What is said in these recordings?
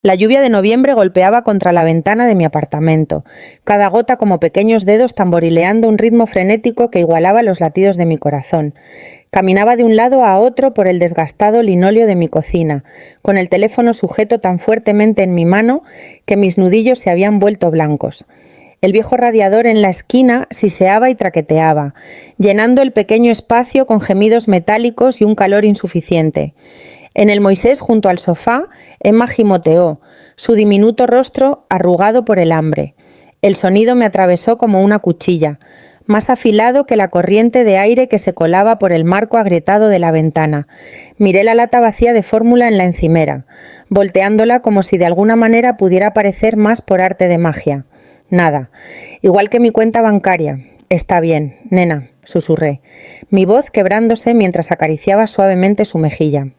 La lluvia de noviembre golpeaba contra la ventana de mi apartamento, cada gota como pequeños dedos tamborileando un ritmo frenético que igualaba los latidos de mi corazón. Caminaba de un lado a otro por el desgastado linóleo de mi cocina, con el teléfono sujeto tan fuertemente en mi mano que mis nudillos se habían vuelto blancos. El viejo radiador en la esquina siseaba y traqueteaba, llenando el pequeño espacio con gemidos metálicos y un calor insuficiente. En el Moisés junto al sofá, Emma gimoteó, su diminuto rostro arrugado por el hambre. El sonido me atravesó como una cuchilla, más afilado que la corriente de aire que se colaba por el marco agrietado de la ventana. Miré la lata vacía de fórmula en la encimera, volteándola como si de alguna manera pudiera aparecer más por arte de magia. Nada, igual que mi cuenta bancaria. Está bien, nena, susurré, mi voz quebrándose mientras acariciaba suavemente su mejilla.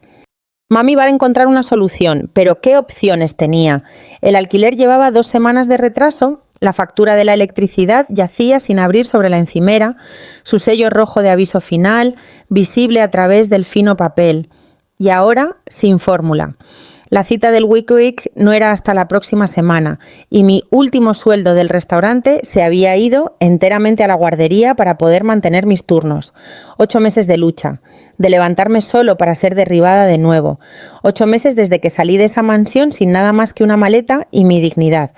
Mami va a encontrar una solución, pero ¿qué opciones tenía? El alquiler llevaba 2 semanas de retraso, la factura de la electricidad yacía sin abrir sobre la encimera, su sello rojo de aviso final, visible a través del fino papel, y ahora sin fórmula. La cita del Wikileaks no era hasta la próxima semana y mi último sueldo del restaurante se había ido enteramente a la guardería para poder mantener mis turnos. 8 meses de lucha, de levantarme solo para ser derribada de nuevo. 8 meses desde que salí de esa mansión sin nada más que una maleta y mi dignidad.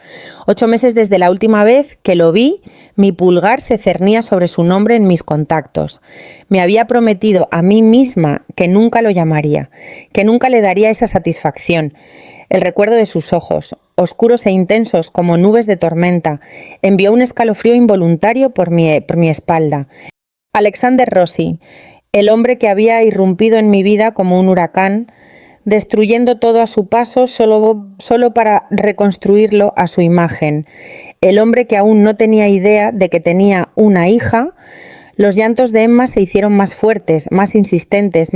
8 meses desde la última vez que lo vi, mi pulgar se cernía sobre su nombre en mis contactos. Me había prometido a mí misma que nunca lo llamaría, que nunca le daría esa satisfacción. El recuerdo de sus ojos, oscuros e intensos como nubes de tormenta, envió un escalofrío involuntario por mi espalda. Alexander Rossi, el hombre que había irrumpido en mi vida como un huracán, destruyendo todo a su paso solo para reconstruirlo a su imagen. El hombre que aún no tenía idea de que tenía una hija. Los llantos de Emma se hicieron más fuertes, más insistentes.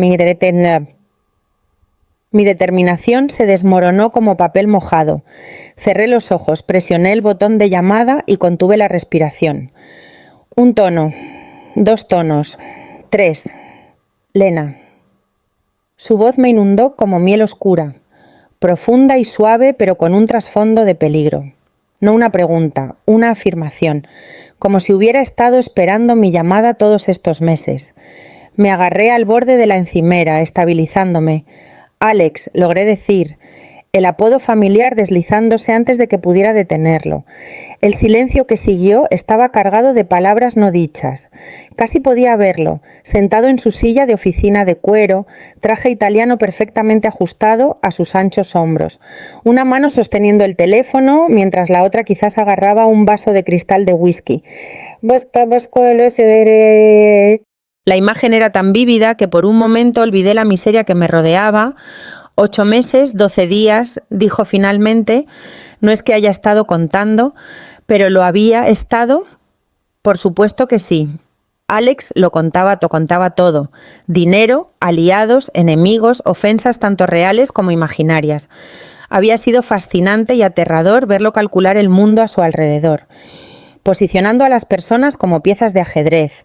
Mi determinación se desmoronó como papel mojado. Cerré los ojos, presioné el botón de llamada y contuve la respiración. 1 tono, 2 tonos, 3. Lena. Su voz me inundó como miel oscura, profunda y suave, pero con un trasfondo de peligro. No una pregunta, una afirmación, como si hubiera estado esperando mi llamada todos estos meses. Me agarré al borde de la encimera, estabilizándome. Alex, logré decir, el apodo familiar deslizándose antes de que pudiera detenerlo. El silencio que siguió estaba cargado de palabras no dichas. Casi podía verlo, sentado en su silla de oficina de cuero, traje italiano perfectamente ajustado a sus anchos hombros. Una mano sosteniendo el teléfono, mientras la otra quizás agarraba un vaso de cristal de whisky. La imagen era tan vívida que por un momento olvidé la miseria que me rodeaba. 8 meses, 12 días, dijo finalmente. No es que haya estado contando, pero ¿lo había estado? Por supuesto que sí. Alex lo contaba todo. Dinero, aliados, enemigos, ofensas tanto reales como imaginarias. Había sido fascinante y aterrador verlo calcular el mundo a su alrededor, posicionando a las personas como piezas de ajedrez.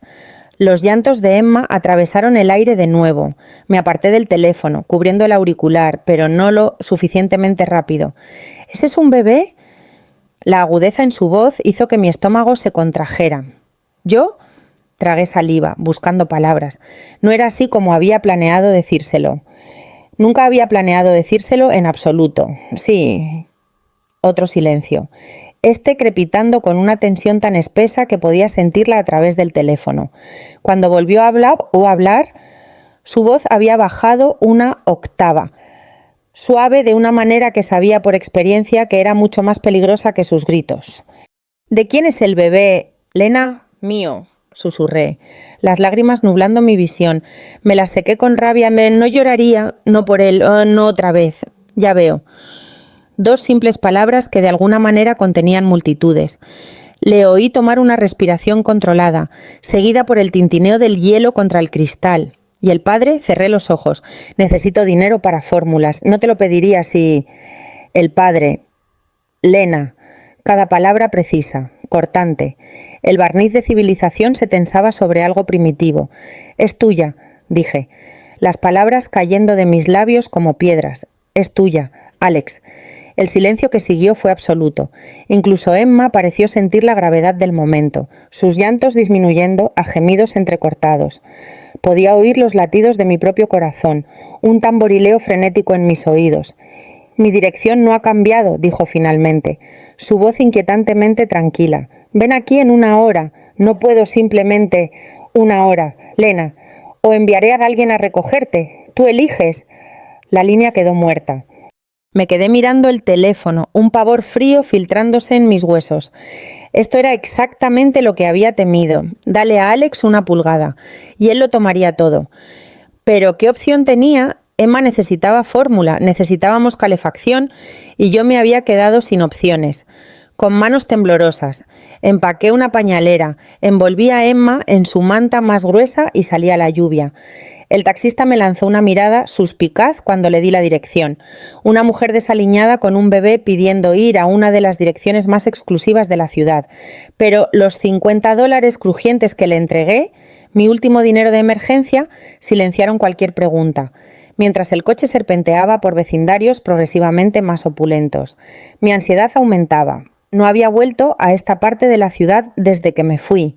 Los llantos de Emma atravesaron el aire de nuevo. Me aparté del teléfono, cubriendo el auricular, pero no lo suficientemente rápido. ¿Ese es un bebé? La agudeza en su voz hizo que mi estómago se contrajera. ¿Yo? Tragué saliva, buscando palabras. No era así como había planeado decírselo. Nunca había planeado decírselo en absoluto. Sí. Otro silencio. Crepitando con una tensión tan espesa que podía sentirla a través del teléfono. Cuando volvió a hablar, su voz había bajado una octava, suave de una manera que sabía por experiencia que era mucho más peligrosa que sus gritos. ¿De quién es el bebé, Lena? Mío, susurré, las lágrimas nublando mi visión. Me las sequé con rabia. No lloraría, no por él, no otra vez. Ya veo. 2 simples palabras que de alguna manera contenían multitudes. Le oí tomar una respiración controlada, seguida por el tintineo del hielo contra el cristal. Y el padre, cerré los ojos. Necesito dinero para fórmulas. No te lo pediría si... El padre. Lena. Cada palabra precisa, cortante. El barniz de civilización se tensaba sobre algo primitivo. Es tuya, dije. Las palabras cayendo de mis labios como piedras. Es tuya, Alex. El silencio que siguió fue absoluto. Incluso Emma pareció sentir la gravedad del momento, sus llantos disminuyendo a gemidos entrecortados. Podía oír los latidos de mi propio corazón, un tamborileo frenético en mis oídos. «Mi dirección no ha cambiado», dijo finalmente, su voz inquietantemente tranquila. «Ven aquí en 1 hora. No puedo simplemente 1 hora, Lena. O enviaré a alguien a recogerte. Tú eliges». La línea quedó muerta. Me quedé mirando el teléfono, un pavor frío filtrándose en mis huesos. Esto era exactamente lo que había temido. Dale a Alex 1 pulgada, y él lo tomaría todo. Pero ¿qué opción tenía? Emma necesitaba fórmula, necesitábamos calefacción, y yo me había quedado sin opciones. Con manos temblorosas, empaqué una pañalera, envolví a Emma en su manta más gruesa y salí a la lluvia. El taxista me lanzó una mirada suspicaz cuando le di la dirección. Una mujer desaliñada con un bebé pidiendo ir a una de las direcciones más exclusivas de la ciudad. Pero los $50 crujientes que le entregué, mi último dinero de emergencia, silenciaron cualquier pregunta, mientras el coche serpenteaba por vecindarios progresivamente más opulentos. Mi ansiedad aumentaba. No había vuelto a esta parte de la ciudad desde que me fui.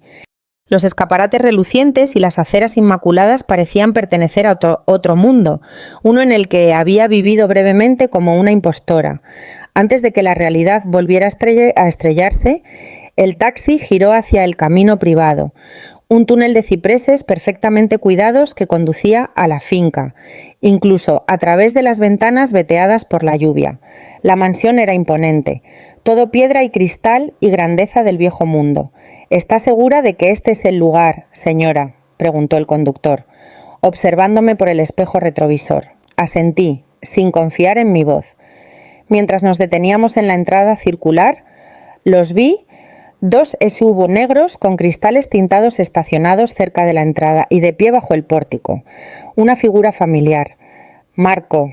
Los escaparates relucientes y las aceras inmaculadas parecían pertenecer a otro mundo, uno en el que había vivido brevemente como una impostora. Antes de que la realidad volviera a estrellarse, el taxi giró hacia el camino privado, un túnel de cipreses perfectamente cuidados que conducía a la finca, incluso a través de las ventanas veteadas por la lluvia. La mansión era imponente, todo piedra y cristal y grandeza del viejo mundo. ¿Está segura de que este es el lugar, señora?, preguntó el conductor, observándome por el espejo retrovisor. Asentí, sin confiar en mi voz. Mientras nos deteníamos en la entrada circular, los vi. 2 SUV negros con cristales tintados estacionados cerca de la entrada y de pie bajo el pórtico. Una figura familiar. Marco,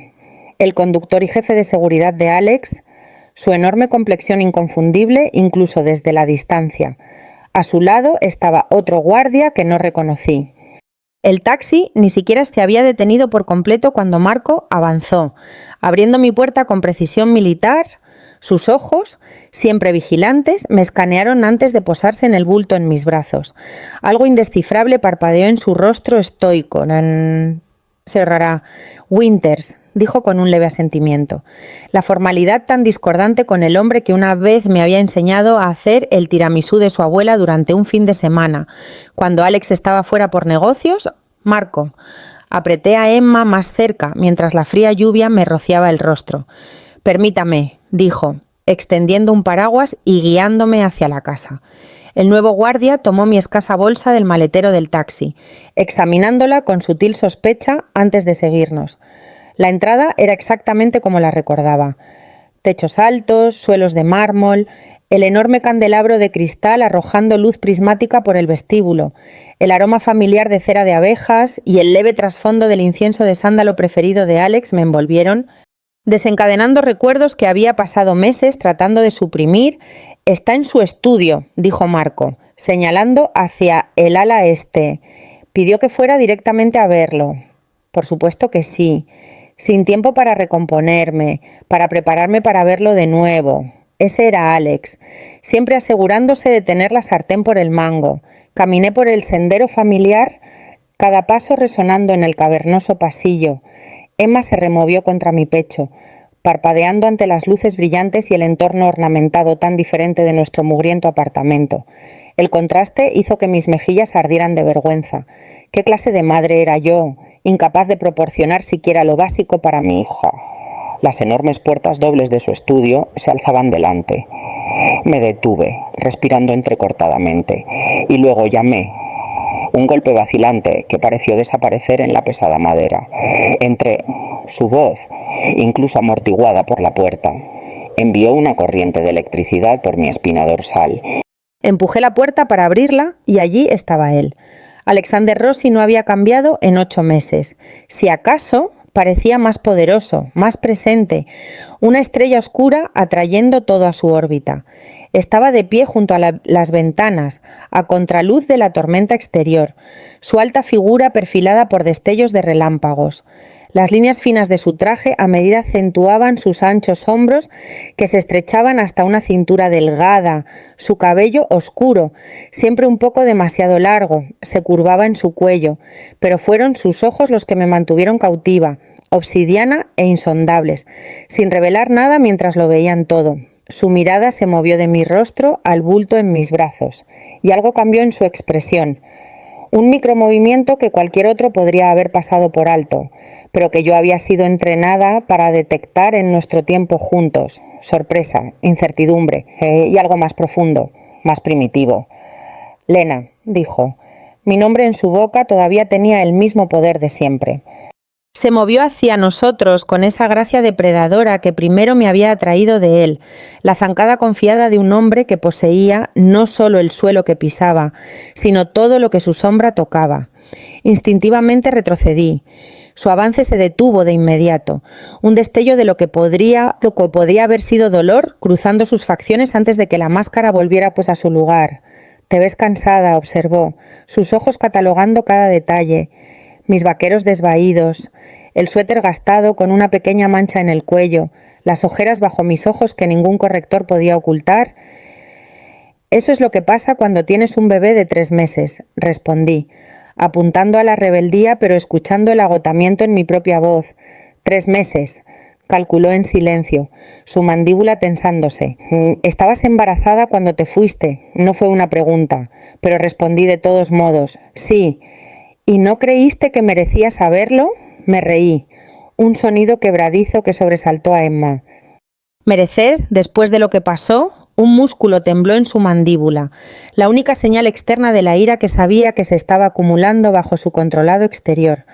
el conductor y jefe de seguridad de Alex, su enorme complexión inconfundible incluso desde la distancia. A su lado estaba otro guardia que no reconocí. El taxi ni siquiera se había detenido por completo cuando Marco avanzó, abriendo mi puerta con precisión militar. Sus ojos, siempre vigilantes, me escanearon antes de posarse en el bulto en mis brazos. Algo indescifrable parpadeó en su rostro estoico. Cerrará. Winters, dijo con un leve asentimiento. La formalidad tan discordante con el hombre que una vez me había enseñado a hacer el tiramisú de su abuela durante un fin de semana, cuando Alex estaba fuera por negocios. Marco. Apreté a Emma más cerca, mientras la fría lluvia me rociaba el rostro. Permítame, dijo, extendiendo un paraguas y guiándome hacia la casa. El nuevo guardia tomó mi escasa bolsa del maletero del taxi, examinándola con sutil sospecha antes de seguirnos. La entrada era exactamente como la recordaba. Techos altos, suelos de mármol, el enorme candelabro de cristal arrojando luz prismática por el vestíbulo, el aroma familiar de cera de abejas y el leve trasfondo del incienso de sándalo preferido de Alex me envolvieron, desencadenando recuerdos que había pasado meses tratando de suprimir. «Está en su estudio», dijo Marco, señalando hacia el ala este. Pidió que fuera directamente a verlo. Por supuesto que sí, sin tiempo para recomponerme, para prepararme para verlo de nuevo. Ese era Alex, siempre asegurándose de tener la sartén por el mango. Caminé por el sendero familiar, cada paso resonando en el cavernoso pasillo. Emma se removió contra mi pecho, parpadeando ante las luces brillantes y el entorno ornamentado tan diferente de nuestro mugriento apartamento. El contraste hizo que mis mejillas ardieran de vergüenza. ¿Qué clase de madre era yo, incapaz de proporcionar siquiera lo básico para mi hija? Las enormes puertas dobles de su estudio se alzaban delante. Me detuve, respirando entrecortadamente, y luego llamé. Un golpe vacilante que pareció desaparecer en la pesada madera. Entré. Su voz, incluso amortiguada por la puerta, envió una corriente de electricidad por mi espina dorsal. Empujé la puerta para abrirla y allí estaba él. Alexander Rossi no había cambiado en 8 meses. Si acaso, parecía más poderoso, más presente, una estrella oscura atrayendo todo a su órbita. Estaba de pie junto a las ventanas, a contraluz de la tormenta exterior, su alta figura perfilada por destellos de relámpagos. Las líneas finas de su traje a medida acentuaban sus anchos hombros que se estrechaban hasta una cintura delgada. Su cabello oscuro, siempre un poco demasiado largo, se curvaba en su cuello, pero fueron sus ojos los que me mantuvieron cautiva, obsidiana e insondables, sin revelar nada mientras lo veían todo. Su mirada se movió de mi rostro al bulto en mis brazos, y algo cambió en su expresión. Un micromovimiento que cualquier otro podría haber pasado por alto, pero que yo había sido entrenada para detectar en nuestro tiempo juntos. Sorpresa, incertidumbre y algo más profundo, más primitivo. Lena, dijo. Mi nombre en su boca todavía tenía el mismo poder de siempre. Se movió hacia nosotros con esa gracia depredadora que primero me había atraído de él, la zancada confiada de un hombre que poseía no solo el suelo que pisaba, sino todo lo que su sombra tocaba. Instintivamente retrocedí. Su avance se detuvo de inmediato. Un destello de lo que podría haber sido dolor cruzando sus facciones antes de que la máscara volviera pues a su lugar. «Te ves cansada», observó, sus ojos catalogando cada detalle. Mis vaqueros desvaídos, el suéter gastado con una pequeña mancha en el cuello, las ojeras bajo mis ojos que ningún corrector podía ocultar. Eso es lo que pasa cuando tienes un bebé de 3 meses, respondí, apuntando a la rebeldía pero escuchando el agotamiento en mi propia voz. 3 meses, calculó en silencio, su mandíbula tensándose. Estabas embarazada cuando te fuiste, no fue una pregunta, pero respondí de todos modos, sí. ¿Y no creíste que merecía saberlo? Me reí. Un sonido quebradizo que sobresaltó a Emma. ¿Merecer, después de lo que pasó? Un músculo tembló en su mandíbula, la única señal externa de la ira que sabía que se estaba acumulando bajo su controlado exterior,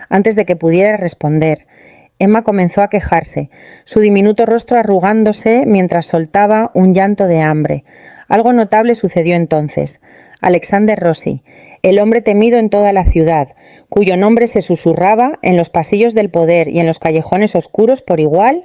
antes de que pudiera responder. Emma comenzó a quejarse, su diminuto rostro arrugándose mientras soltaba un llanto de hambre. Algo notable sucedió entonces. Alexander Rossi, el hombre temido en toda la ciudad, cuyo nombre se susurraba en los pasillos del poder y en los callejones oscuros por igual,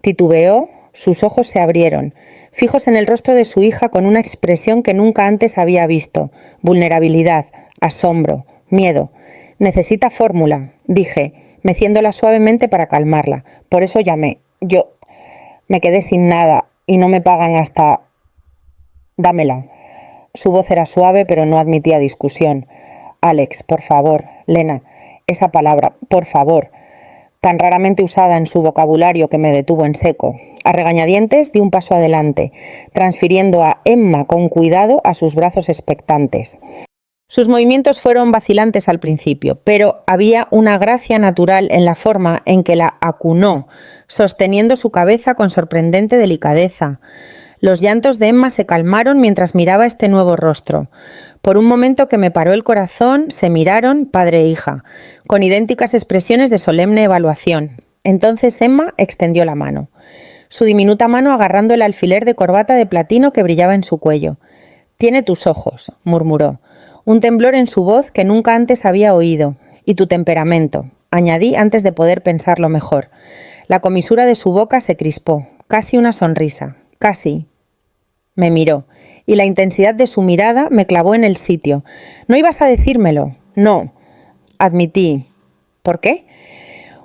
titubeó, sus ojos se abrieron, fijos en el rostro de su hija con una expresión que nunca antes había visto, vulnerabilidad, asombro, miedo. «Necesita fórmula», dije, meciéndola suavemente para calmarla. Por eso llamé. Yo me quedé sin nada y no me pagan hasta... Dámela. Su voz era suave pero no admitía discusión. Alex, por favor. Lena, esa palabra, por favor, tan raramente usada en su vocabulario que me detuvo en seco. A regañadientes di un paso adelante, transfiriendo a Emma con cuidado a sus brazos expectantes. Sus movimientos fueron vacilantes al principio, pero había una gracia natural en la forma en que la acunó, sosteniendo su cabeza con sorprendente delicadeza. Los llantos de Emma se calmaron mientras miraba este nuevo rostro. Por un momento que me paró el corazón, se miraron padre e hija, con idénticas expresiones de solemne evaluación. Entonces Emma extendió la mano, su diminuta mano agarrando el alfiler de corbata de platino que brillaba en su cuello. «Tiene tus ojos», murmuró, un temblor en su voz que nunca antes había oído, «y tu temperamento», añadí antes de poder pensarlo mejor. La comisura de su boca se crispó, casi una sonrisa, casi. Me miró, y la intensidad de su mirada me clavó en el sitio. «¿No ibas a decírmelo?» «No», admití. «¿Por qué?»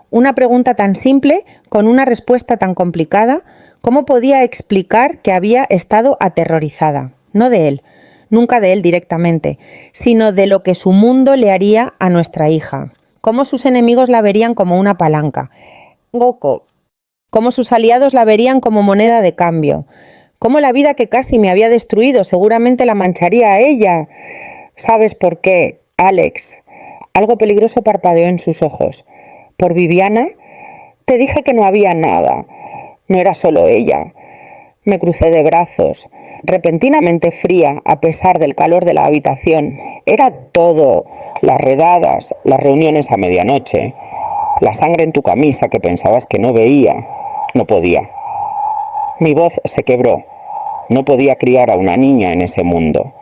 Una pregunta tan simple, con una respuesta tan complicada, ¿cómo podía explicar que había estado aterrorizada? No de él, nunca de él directamente, sino de lo que su mundo le haría a nuestra hija. Cómo sus enemigos la verían como una palanca. Goko. Cómo sus aliados la verían como moneda de cambio. Cómo la vida que casi me había destruido seguramente la mancharía a ella. ¿Sabes por qué, Alex? Algo peligroso parpadeó en sus ojos. ¿Por Viviana? Te dije que no había nada. No era solo ella. Me crucé de brazos, repentinamente fría a pesar del calor de la habitación. Era todo, las redadas, las reuniones a medianoche, la sangre en tu camisa que pensabas que no veía. No podía. Mi voz se quebró. No podía criar a una niña en ese mundo.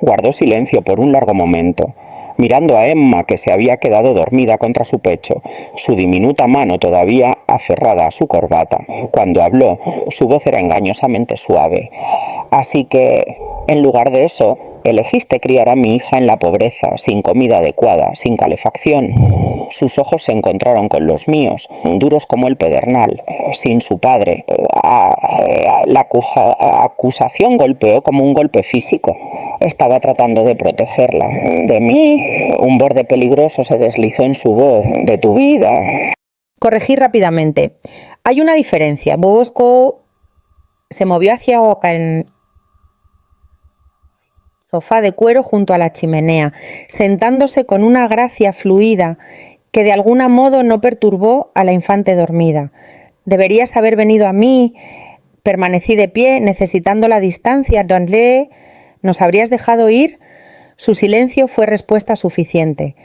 Guardó silencio por un largo momento, mirando a Emma, que se había quedado dormida contra su pecho, su diminuta mano todavía aferrada a su corbata. Cuando habló, su voz era engañosamente suave. Así que, en lugar de eso, elegiste criar a mi hija en la pobreza, sin comida adecuada, sin calefacción. Sus ojos se encontraron con los míos, duros como el pedernal, sin su padre. La acusación golpeó como un golpe físico. Estaba tratando de protegerla. De mí, un borde peligroso se deslizó en su voz. De tu vida. Corregí rápidamente. Hay una diferencia. Bobosco se movió hacia el sofá de cuero junto a la chimenea, sentándose con una gracia fluida que de algún modo no perturbó a la infante dormida. Deberías haber venido a mí. Permanecí de pie, necesitando la distancia. Danley, ¿nos habrías dejado ir? Su silencio fue respuesta suficiente.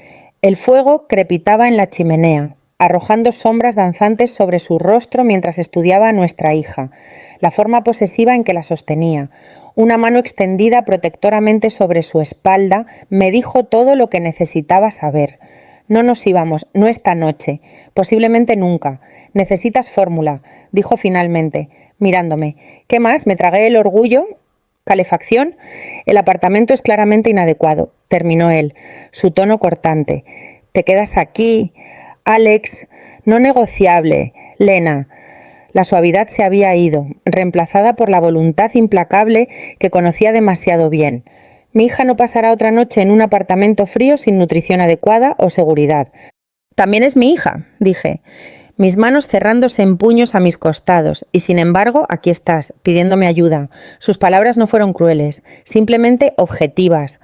El fuego crepitaba en la chimenea, arrojando sombras danzantes sobre su rostro mientras estudiaba a nuestra hija, la forma posesiva en que la sostenía. Una mano extendida protectoramente sobre su espalda me dijo todo lo que necesitaba saber. No nos íbamos, no esta noche, posiblemente nunca. Necesitas fórmula, dijo finalmente, mirándome. ¿Qué más? Me tragué el orgullo. ¿Calefacción? El apartamento es claramente inadecuado, terminó él, su tono cortante. Te quedas aquí. Alex, no negociable. Lena. La suavidad se había ido, reemplazada por la voluntad implacable que conocía demasiado bien. Mi hija no pasará otra noche en un apartamento frío sin nutrición adecuada o seguridad. También es mi hija, dije, mis manos cerrándose en puños a mis costados, y sin embargo, aquí estás, pidiéndome ayuda. Sus palabras no fueron crueles, simplemente objetivas,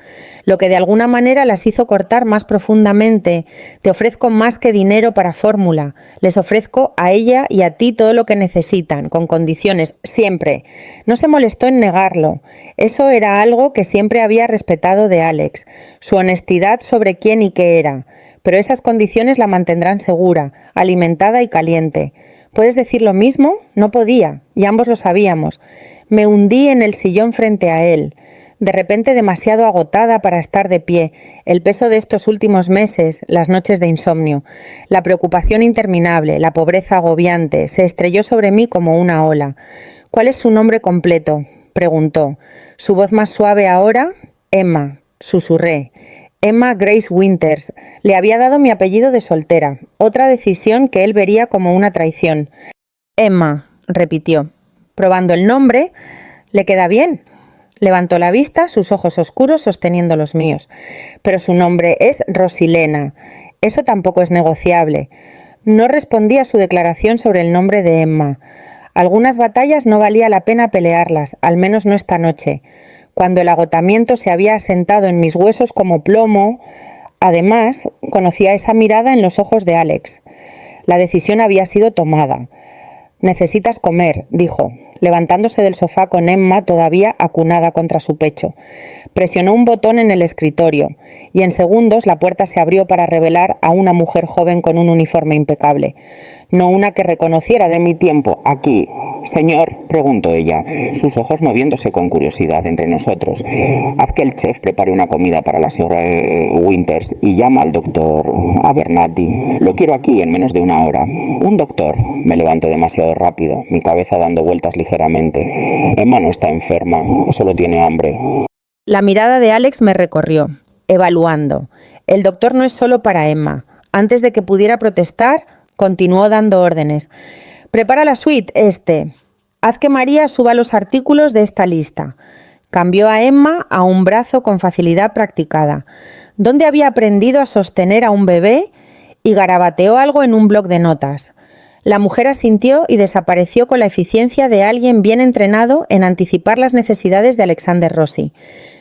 lo que de alguna manera las hizo cortar más profundamente. Te ofrezco más que dinero para fórmula. Les ofrezco a ella y a ti todo lo que necesitan, con condiciones, siempre. No se molestó en negarlo. Eso era algo que siempre había respetado de Alex, su honestidad sobre quién y qué era. Pero esas condiciones la mantendrán segura, alimentada y caliente. ¿Puedes decir lo mismo? No podía, y ambos lo sabíamos. Me hundí en el sillón frente a él, de repente demasiado agotada para estar de pie, el peso de estos últimos meses, las noches de insomnio, la preocupación interminable, la pobreza agobiante, se estrelló sobre mí como una ola. ¿Cuál es su nombre completo?, preguntó. Su voz más suave ahora, Emma, susurré. Emma Grace Winters. Le había dado mi apellido de soltera, otra decisión que él vería como una traición. Emma, repitió. Probando el nombre, ¿le queda bien? Levantó la vista, sus ojos oscuros sosteniendo los míos. Pero su nombre es Rosilena. Eso tampoco es negociable. No respondí a su declaración sobre el nombre de Emma. Algunas batallas no valía la pena pelearlas, al menos no esta noche. Cuando el agotamiento se había asentado en mis huesos como plomo, además, conocía esa mirada en los ojos de Alex. La decisión había sido tomada. Necesitas comer, dijo, levantándose del sofá con Emma todavía acunada contra su pecho. Presionó un botón en el escritorio, y en segundos la puerta se abrió para revelar a una mujer joven con un uniforme impecable. No una que reconociera de mi tiempo aquí. Señor, preguntó ella, sus ojos moviéndose con curiosidad entre nosotros. Haz que el chef prepare una comida para la señora Winters y llama al doctor Abernathy. Lo quiero aquí en menos de una hora. Un doctor. Me levanté demasiado rápido, mi cabeza dando vueltas ligeramente. Emma no está enferma, solo tiene hambre. La mirada de Alex me recorrió, evaluando. El doctor no es solo para Emma. Antes de que pudiera protestar, continuó dando órdenes. Prepara la suite, Haz que María suba los artículos de esta lista. Cambió a Emma a un brazo con facilidad practicada. ¿Dónde había aprendido a sostener a un bebé? Y garabateó algo en un bloc de notas. La mujer asintió y desapareció con la eficiencia de alguien bien entrenado en anticipar las necesidades de Alexander Rossi.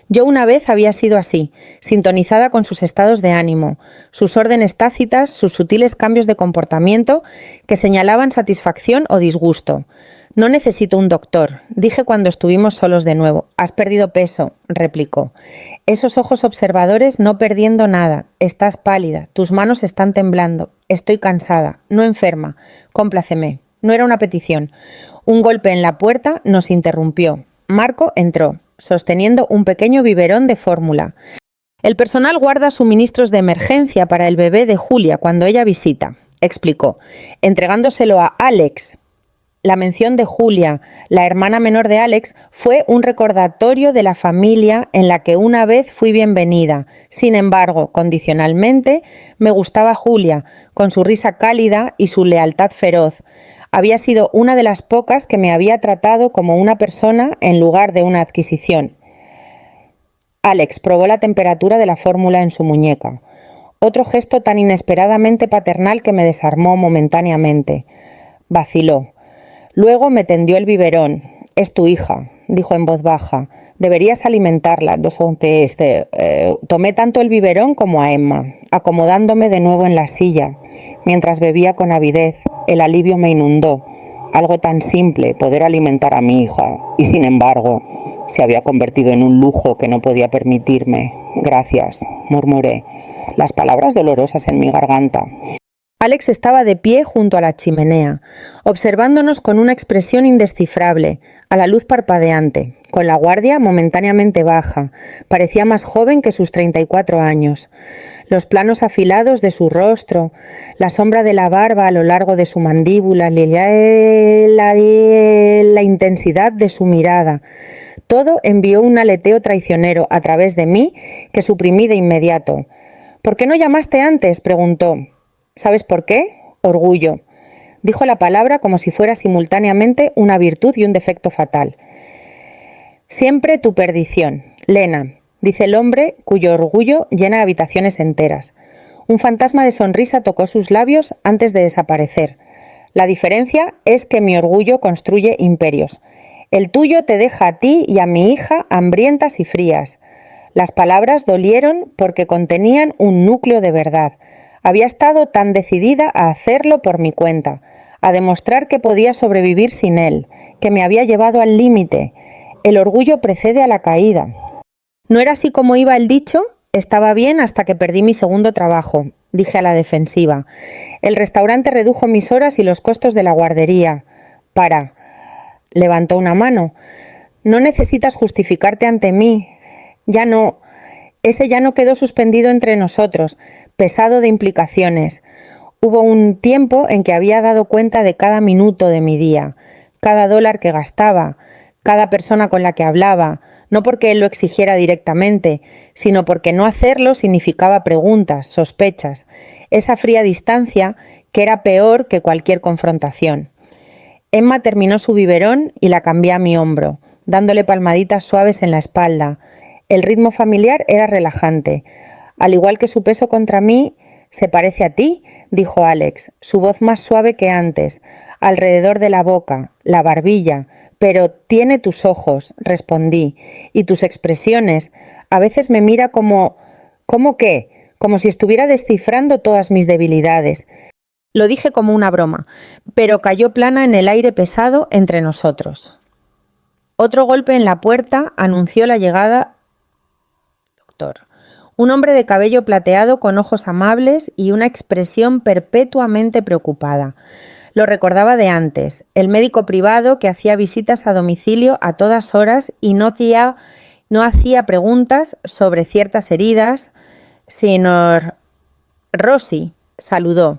Yo una vez había sido así, sintonizada con sus estados de ánimo, sus órdenes tácitas, sus sutiles cambios de comportamiento que señalaban satisfacción o disgusto. No necesito un doctor, dije cuando estuvimos solos de nuevo. Has perdido peso, replicó. Esos ojos observadores no perdiendo nada. Estás pálida, tus manos están temblando. Estoy cansada, no enferma. Compláceme. No era una petición. Un golpe en la puerta nos interrumpió. Marco entró. sosteniendo un pequeño biberón de fórmula. El personal guarda suministros de emergencia para el bebé de Julia cuando ella visita, explicó, entregándoselo a Alex. La mención de Julia, la hermana menor de Alex, fue un recordatorio de la familia en la que una vez fui bienvenida. Sin embargo, condicionalmente, me gustaba Julia, con su risa cálida y su lealtad feroz. Había sido una de las pocas que me había tratado como una persona en lugar de una adquisición. Alex probó la temperatura de la fórmula en su muñeca. Otro gesto tan inesperadamente paternal que me desarmó momentáneamente. Vaciló. Luego me tendió el biberón. «Es tu hija», dijo en voz baja. «Deberías alimentarla». Tomé tanto el biberón como a Emma, acomodándome de nuevo en la silla. Mientras bebía con avidez, el alivio me inundó. Algo tan simple, poder alimentar a mi hija, y sin embargo, se había convertido en un lujo que no podía permitirme. «Gracias», murmuré, las palabras dolorosas en mi garganta. Alex estaba de pie junto a la chimenea, observándonos con una expresión indescifrable, a la luz parpadeante, con la guardia momentáneamente baja. Parecía más joven que sus 34 años. Los planos afilados de su rostro, la sombra de la barba a lo largo de su mandíbula, la intensidad de su mirada. Todo envió un aleteo traicionero a través de mí que suprimí de inmediato. «¿Por qué no llamaste antes?», preguntó. «¿Sabes por qué? Orgullo». Dijo la palabra como si fuera simultáneamente una virtud y un defecto fatal. «Siempre tu perdición, Lena», dice el hombre cuyo orgullo llena habitaciones enteras. Un fantasma de sonrisa tocó sus labios antes de desaparecer. «La diferencia es que mi orgullo construye imperios. El tuyo te deja a ti y a mi hija hambrientas y frías». Las palabras dolieron porque contenían un núcleo de verdad. Había estado tan decidida a hacerlo por mi cuenta, a demostrar que podía sobrevivir sin él, que me había llevado al límite. El orgullo precede a la caída. ¿No era así como iba el dicho? Estaba bien hasta que perdí mi segundo trabajo, dije a la defensiva. El restaurante redujo mis horas y los costos de la guardería. Levantó una mano. «No necesitas justificarte ante mí. Ya no». Ese ya no quedó suspendido entre nosotros, pesado de implicaciones. Hubo un tiempo en que había dado cuenta de cada minuto de mi día, cada dólar que gastaba, cada persona con la que hablaba, no porque él lo exigiera directamente, sino porque no hacerlo significaba preguntas, sospechas, esa fría distancia que era peor que cualquier confrontación. Emma terminó su biberón y la cambié a mi hombro, dándole palmaditas suaves en la espalda. El ritmo familiar era relajante. «Al igual que su peso contra mí, se parece a ti», dijo Alex, su voz más suave que antes, alrededor de la boca, la barbilla. «Pero tiene tus ojos», respondí, «y tus expresiones. A veces me mira como... ¿Cómo qué? Como si estuviera descifrando todas mis debilidades». Lo dije como una broma, pero cayó plana en el aire pesado entre nosotros. Otro golpe en la puerta anunció la llegada doctor. Un hombre de cabello plateado con ojos amables y una expresión perpetuamente preocupada. Lo recordaba de antes, el médico privado que hacía visitas a domicilio a todas horas y no hacía preguntas sobre ciertas heridas. «Señor Rossi», saludó.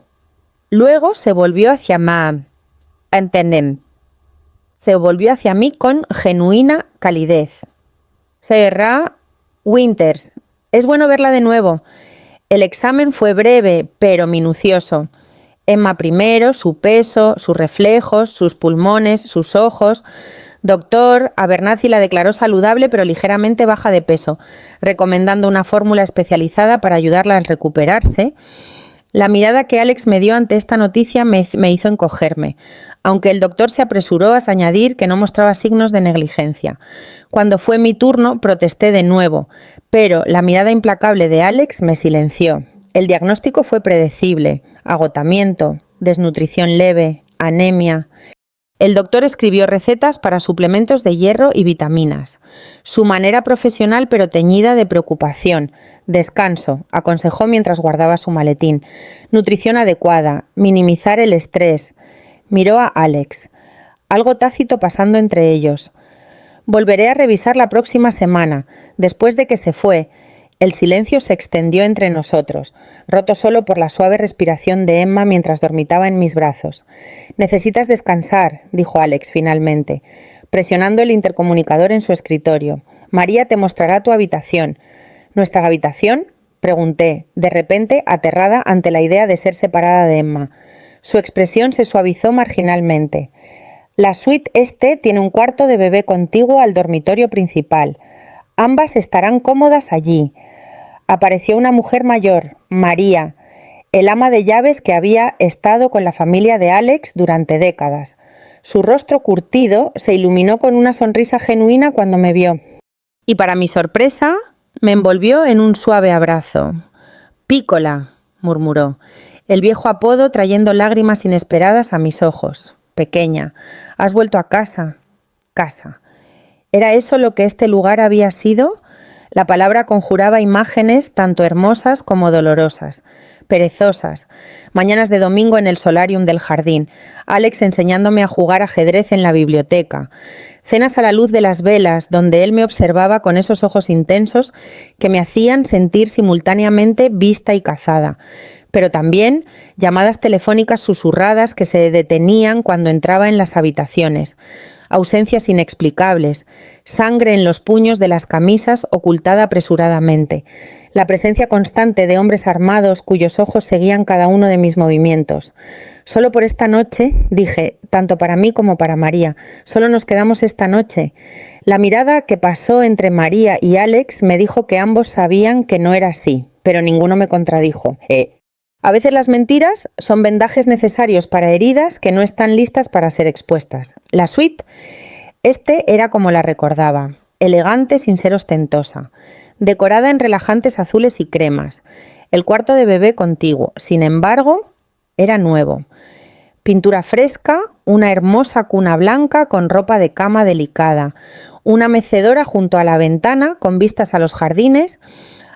Luego se volvió hacia Se volvió hacia mí con genuina calidez. «Señora Winters, es bueno verla de nuevo». El examen fue breve, pero minucioso. Emma primero, su peso, sus reflejos, sus pulmones, sus ojos. «Doctor», Abernathy la declaró saludable pero ligeramente baja de peso, recomendando una fórmula especializada para ayudarla a recuperarse. La mirada que Alex me dio ante esta noticia me hizo encogerme, aunque el doctor se apresuró a añadir que no mostraba signos de negligencia. Cuando fue mi turno, protesté de nuevo, pero la mirada implacable de Alex me silenció. El diagnóstico fue predecible: agotamiento, desnutrición leve, anemia. El doctor escribió recetas para suplementos de hierro y vitaminas. Su manera profesional pero teñida de preocupación. «Descanso», aconsejó mientras guardaba su maletín. «Nutrición adecuada, minimizar el estrés». Miró a Alex. Algo tácito pasando entre ellos. Volveré a revisar la próxima semana, después de que se fue. El silencio se extendió entre nosotros, roto solo por la suave respiración de Emma mientras dormitaba en mis brazos. «Necesitas descansar», dijo Alex finalmente, presionando el intercomunicador en su escritorio. «María te mostrará tu habitación». «¿Nuestra habitación?», pregunté, de repente aterrada ante la idea de ser separada de Emma. Su expresión se suavizó marginalmente. «La suite este tiene un cuarto de bebé contiguo al dormitorio principal. Ambas estarán cómodas allí». Apareció una mujer mayor, María, el ama de llaves que había estado con la familia de Alex durante décadas. Su rostro curtido se iluminó con una sonrisa genuina cuando me vio. Y para mi sorpresa, me envolvió en un suave abrazo. «Pícola», murmuró, el viejo apodo trayendo lágrimas inesperadas a mis ojos. «Pequeña, has vuelto a casa». Casa. ¿Era eso lo que este lugar había sido? La palabra conjuraba imágenes tanto hermosas como dolorosas, perezosas, mañanas de domingo en el solarium del jardín, Alex enseñándome a jugar ajedrez en la biblioteca, cenas a la luz de las velas donde él me observaba con esos ojos intensos que me hacían sentir simultáneamente vista y cazada, pero también llamadas telefónicas susurradas que se detenían cuando entraba en las habitaciones, ausencias inexplicables, sangre en los puños de las camisas ocultada apresuradamente, la presencia constante de hombres armados cuyos ojos seguían cada uno de mis movimientos. Solo por esta noche, dije, tanto para mí como para María, solo nos quedamos esta noche. La mirada que pasó entre María y Alex me dijo que ambos sabían que no era así, pero ninguno me contradijo. A veces las mentiras son vendajes necesarios para heridas que no están listas para ser expuestas. La suite, era como la recordaba, elegante sin ser ostentosa, decorada en relajantes azules y cremas. El cuarto de bebé contiguo, sin embargo, era nuevo. Pintura fresca, una hermosa cuna blanca con ropa de cama delicada, una mecedora junto a la ventana con vistas a los jardines.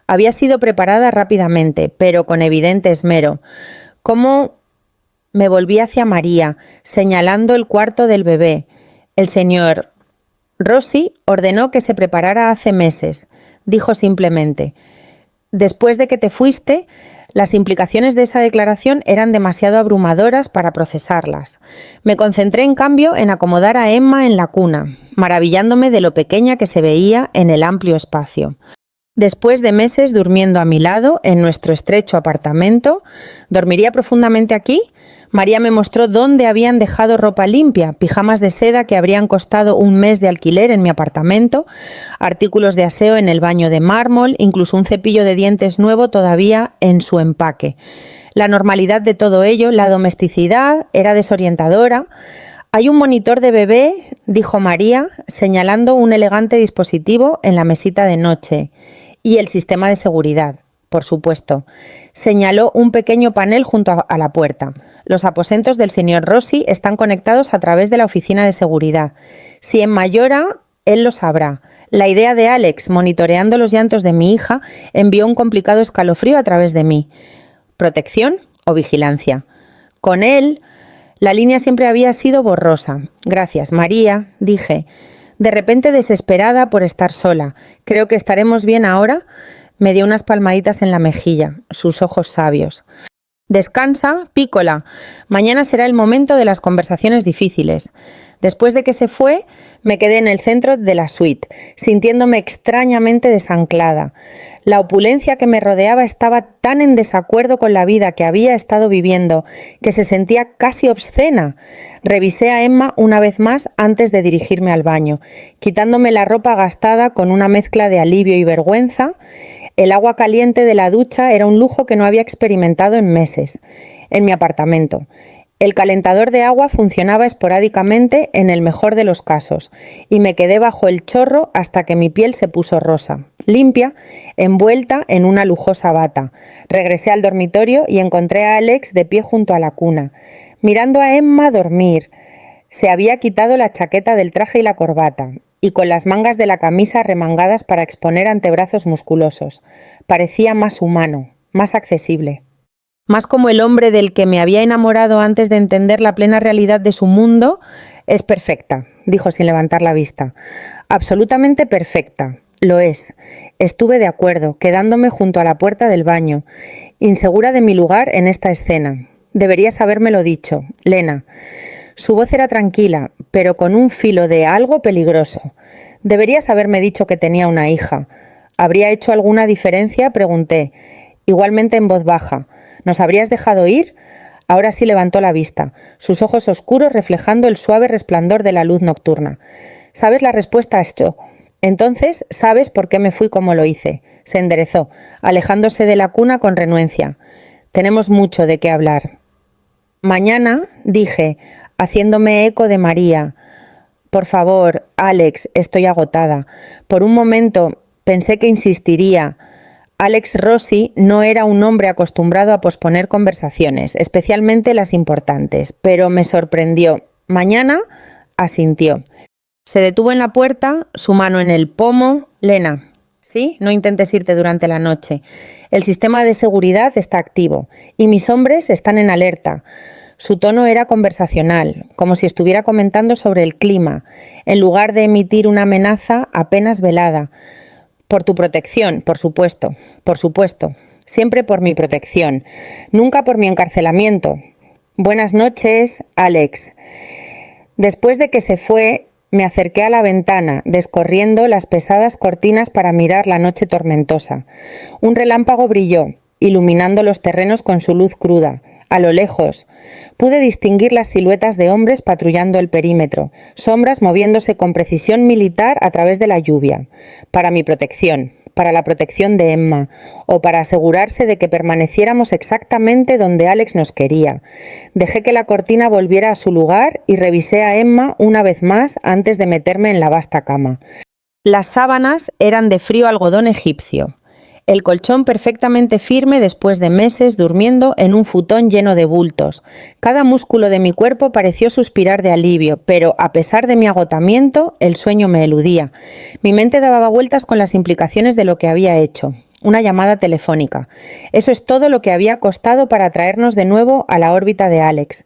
Había sido preparada rápidamente, pero con evidente esmero. Cómo me volví hacia María, señalando el cuarto del bebé. El señor Rossi ordenó que se preparara hace meses, dijo simplemente. Después de que te fuiste, las implicaciones de esa declaración eran demasiado abrumadoras para procesarlas. Me concentré, en cambio, en acomodar a Emma en la cuna, maravillándome de lo pequeña que se veía en el amplio espacio. Después de meses durmiendo a mi lado, en nuestro estrecho apartamento, ¿dormiría profundamente aquí? María me mostró dónde habían dejado ropa limpia, pijamas de seda que habrían costado un mes de alquiler en mi apartamento, artículos de aseo en el baño de mármol, incluso un cepillo de dientes nuevo todavía en su empaque. La normalidad de todo ello, la domesticidad, era desorientadora. «Hay un monitor de bebé», dijo María, señalando un elegante dispositivo en la mesita de noche. «Y el sistema de seguridad, por supuesto». Señaló un pequeño panel junto a la puerta. «Los aposentos del señor Rossi están conectados a través de la oficina de seguridad. Si Emma llora, él lo sabrá». La idea de Alex, monitoreando los llantos de mi hija, envió un complicado escalofrío a través de mí. ¿Protección o vigilancia? Con él, la línea siempre había sido borrosa. «Gracias, María», dije, de repente desesperada por estar sola. «Creo que estaremos bien ahora». Me dio unas palmaditas en la mejilla, sus ojos sabios. «Descansa, Pícola. Mañana será el momento de las conversaciones difíciles». Después de que se fue, me quedé en el centro de la suite, sintiéndome extrañamente desanclada. La opulencia que me rodeaba estaba tan en desacuerdo con la vida que había estado viviendo, que se sentía casi obscena. Revisé a Emma una vez más antes de dirigirme al baño, quitándome la ropa gastada con una mezcla de alivio y vergüenza. El agua caliente de la ducha era un lujo que no había experimentado en meses, en mi apartamento. El calentador de agua funcionaba esporádicamente en el mejor de los casos, y me quedé bajo el chorro hasta que mi piel se puso rosa, limpia, envuelta en una lujosa bata. Regresé al dormitorio y encontré a Alex de pie junto a la cuna, mirando a Emma dormir. Se había quitado la chaqueta del traje y la corbata, y con las mangas de la camisa remangadas para exponer antebrazos musculosos. Parecía más humano, más accesible. Más como el hombre del que me había enamorado antes de entender la plena realidad de su mundo. «Es perfecta», dijo sin levantar la vista. Absolutamente perfecta. Lo es. Estuve de acuerdo, quedándome junto a la puerta del baño, insegura de mi lugar en esta escena. Deberías habérmelo dicho, Lena. Su voz era tranquila, pero con un filo de algo peligroso. Deberías haberme dicho que tenía una hija. ¿Habría hecho alguna diferencia?, pregunté, igualmente en voz baja. ¿Nos habrías dejado ir? Ahora sí levantó la vista, sus ojos oscuros reflejando el suave resplandor de la luz nocturna. ¿Sabes la respuesta a esto? Entonces, ¿sabes por qué me fui como lo hice? Se enderezó, alejándose de la cuna con renuencia. Tenemos mucho de qué hablar. Mañana, dije, haciéndome eco de María. Por favor, Alex, estoy agotada. Por un momento pensé que insistiría. Alex Rossi no era un hombre acostumbrado a posponer conversaciones, especialmente las importantes, pero me sorprendió. Mañana, asintió. Se detuvo en la puerta, su mano en el pomo. Lena, ¿sí? No intentes irte durante la noche. El sistema de seguridad está activo y mis hombres están en alerta. Su tono era conversacional, como si estuviera comentando sobre el clima, en lugar de emitir una amenaza apenas velada. Por tu protección, por supuesto, siempre por mi protección, nunca por mi encarcelamiento. Buenas noches, Alex. Después de que se fue, me acerqué a la ventana, descorriendo las pesadas cortinas para mirar la noche tormentosa. Un relámpago brilló, iluminando los terrenos con su luz cruda. A lo lejos, pude distinguir las siluetas de hombres patrullando el perímetro, sombras moviéndose con precisión militar a través de la lluvia. Para mi protección, para la protección de Emma, o para asegurarse de que permaneciéramos exactamente donde Alex nos quería. Dejé que la cortina volviera a su lugar y revisé a Emma una vez más antes de meterme en la vasta cama. Las sábanas eran de frío algodón egipcio. El colchón perfectamente firme después de meses durmiendo en un futón lleno de bultos. Cada músculo de mi cuerpo pareció suspirar de alivio, pero a pesar de mi agotamiento, el sueño me eludía. Mi mente daba vueltas con las implicaciones de lo que había hecho. Una llamada telefónica. Eso es todo lo que había costado para traernos de nuevo a la órbita de Alex.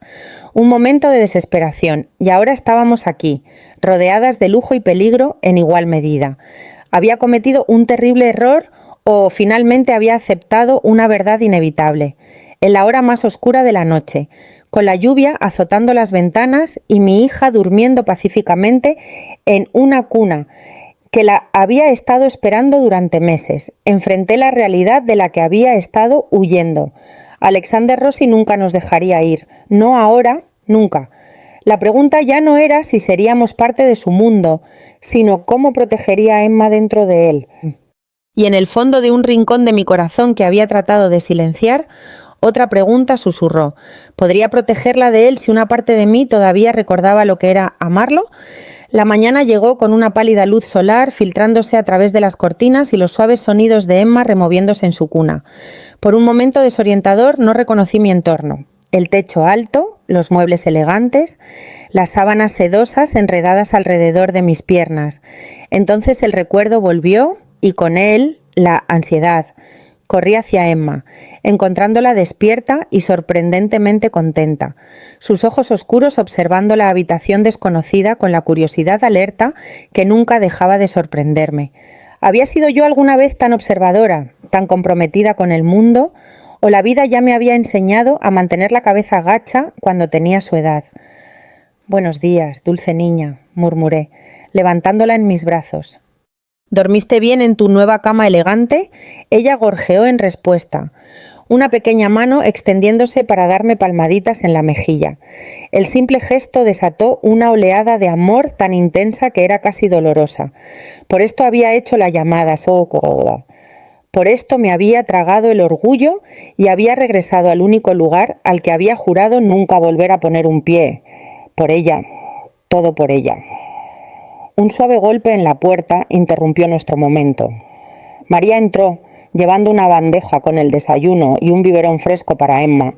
Un momento de desesperación, y ahora estábamos aquí, rodeadas de lujo y peligro en igual medida. ¿Había cometido un terrible error o finalmente había aceptado una verdad inevitable? En la hora más oscura de la noche, con la lluvia azotando las ventanas y mi hija durmiendo pacíficamente en una cuna que la había estado esperando durante meses, enfrenté la realidad de la que había estado huyendo. Alexander Rossi nunca nos dejaría ir, no ahora, nunca. La pregunta ya no era si seríamos parte de su mundo, sino cómo protegería a Emma dentro de él. Y en el fondo de un rincón de mi corazón que había tratado de silenciar, otra pregunta susurró. ¿Podría protegerla de él si una parte de mí todavía recordaba lo que era amarlo? La mañana llegó con una pálida luz solar filtrándose a través de las cortinas y los suaves sonidos de Emma removiéndose en su cuna. Por un momento desorientador no reconocí mi entorno. El techo alto, los muebles elegantes, las sábanas sedosas enredadas alrededor de mis piernas. Entonces el recuerdo volvió y con él la ansiedad. Corrí hacia Emma, encontrándola despierta y sorprendentemente contenta, sus ojos oscuros observando la habitación desconocida con la curiosidad alerta que nunca dejaba de sorprenderme. ¿Había sido yo alguna vez tan observadora, tan comprometida con el mundo, o la vida ya me había enseñado a mantener la cabeza gacha cuando tenía su edad? «Buenos días, dulce niña», murmuré, levantándola en mis brazos. ¿Dormiste bien en tu nueva cama elegante? Ella gorjeó en respuesta, una pequeña mano extendiéndose para darme palmaditas en la mejilla. El simple gesto desató una oleada de amor tan intensa que era casi dolorosa. Por esto había hecho la llamada, por esto me había tragado el orgullo y había regresado al único lugar al que había jurado nunca volver a poner un pie. Por ella, todo por ella. Un suave golpe en la puerta interrumpió nuestro momento. María entró, llevando una bandeja con el desayuno y un biberón fresco para Emma.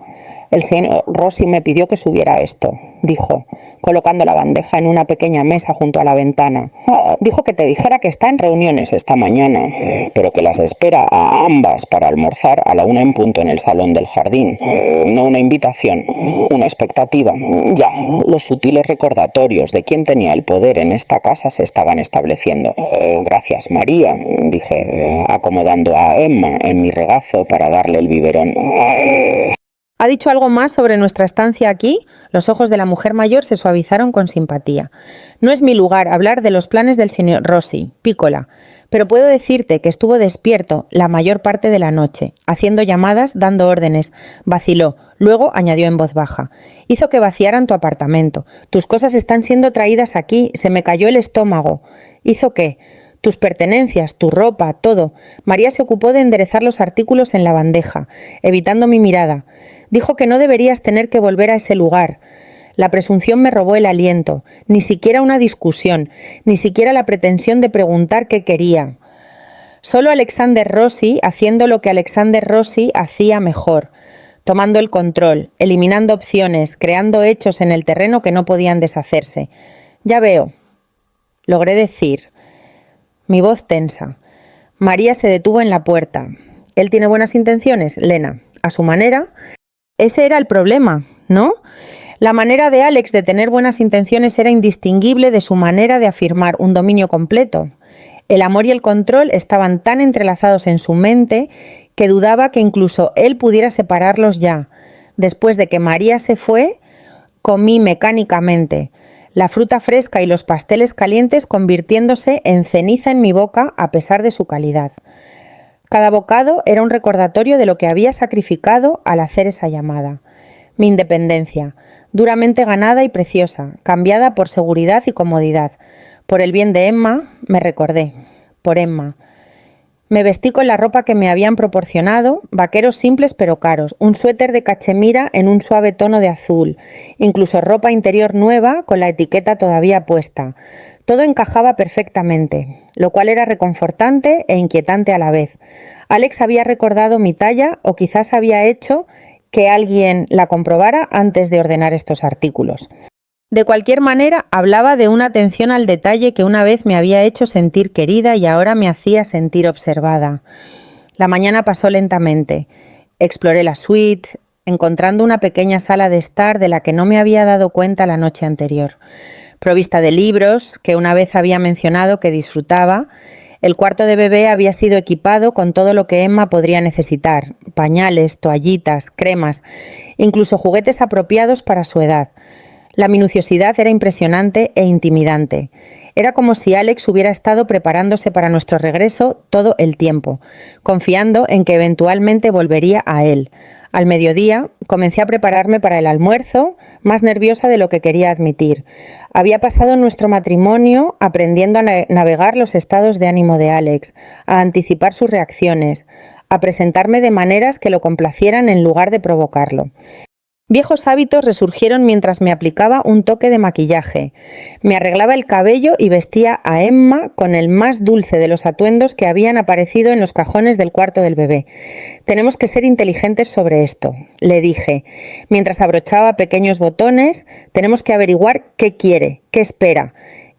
El señor Rossi me pidió que subiera esto, dijo, colocando la bandeja en una pequeña mesa junto a la ventana. Dijo que te dijera que está en reuniones esta mañana, pero que las espera a ambas para almorzar a la 1 en punto en el salón del jardín. No una invitación, una expectativa. Ya, los sutiles recordatorios de quién tenía el poder en esta casa se estaban estableciendo. Gracias, María, dije, acomodando a Emma en mi regazo para darle el biberón. ¿Ha dicho algo más sobre nuestra estancia aquí? Los ojos de la mujer mayor se suavizaron con simpatía. No es mi lugar hablar de los planes del señor Rossi, pícola, pero puedo decirte que estuvo despierto la mayor parte de la noche, haciendo llamadas, dando órdenes. Vaciló, luego añadió en voz baja. Hizo que vaciaran tu apartamento. Tus cosas están siendo traídas aquí, se me cayó el estómago. ¿Hizo qué? Tus pertenencias, tu ropa, todo. María se ocupó de enderezar los artículos en la bandeja, evitando mi mirada. Dijo que no deberías tener que volver a ese lugar. La presunción me robó el aliento, ni siquiera una discusión, ni siquiera la pretensión de preguntar qué quería. Solo Alexander Rossi haciendo lo que Alexander Rossi hacía mejor, tomando el control, eliminando opciones, creando hechos en el terreno que no podían deshacerse. Ya veo, logré decir. Mi voz tensa. María se detuvo en la puerta. ¿Él tiene buenas intenciones, Lena? A su manera. Ese era el problema, ¿no? La manera de Alex de tener buenas intenciones era indistinguible de su manera de afirmar un dominio completo. El amor y el control estaban tan entrelazados en su mente que dudaba que incluso él pudiera separarlos ya. Después de que María se fue, comí mecánicamente. La fruta fresca y los pasteles calientes convirtiéndose en ceniza en mi boca a pesar de su calidad. Cada bocado era un recordatorio de lo que había sacrificado al hacer esa llamada. Mi independencia, duramente ganada y preciosa, cambiada por seguridad y comodidad. Por el bien de Emma, me recordé. Por Emma. Me vestí con la ropa que me habían proporcionado, vaqueros simples pero caros, un suéter de cachemira en un suave tono de azul, incluso ropa interior nueva con la etiqueta todavía puesta. Todo encajaba perfectamente, lo cual era reconfortante e inquietante a la vez. Alex había recordado mi talla o quizás había hecho que alguien la comprobara antes de ordenar estos artículos. De cualquier manera, hablaba de una atención al detalle que una vez me había hecho sentir querida y ahora me hacía sentir observada. La mañana pasó lentamente. Exploré la suite, encontrando una pequeña sala de estar de la que no me había dado cuenta la noche anterior. Provista de libros, que una vez había mencionado que disfrutaba, el cuarto de bebé había sido equipado con todo lo que Emma podría necesitar: pañales, toallitas, cremas, incluso juguetes apropiados para su edad. La minuciosidad era impresionante e intimidante. Era como si Alex hubiera estado preparándose para nuestro regreso todo el tiempo, confiando en que eventualmente volvería a él. Al mediodía comencé a prepararme para el almuerzo, más nerviosa de lo que quería admitir. Había pasado nuestro matrimonio aprendiendo a navegar los estados de ánimo de Alex, a anticipar sus reacciones, a presentarme de maneras que lo complacieran en lugar de provocarlo. Viejos hábitos resurgieron mientras me aplicaba un toque de maquillaje. Me arreglaba el cabello y vestía a Emma con el más dulce de los atuendos que habían aparecido en los cajones del cuarto del bebé. Tenemos que ser inteligentes sobre esto, le dije. Mientras abrochaba pequeños botones, tenemos que averiguar qué quiere, qué espera.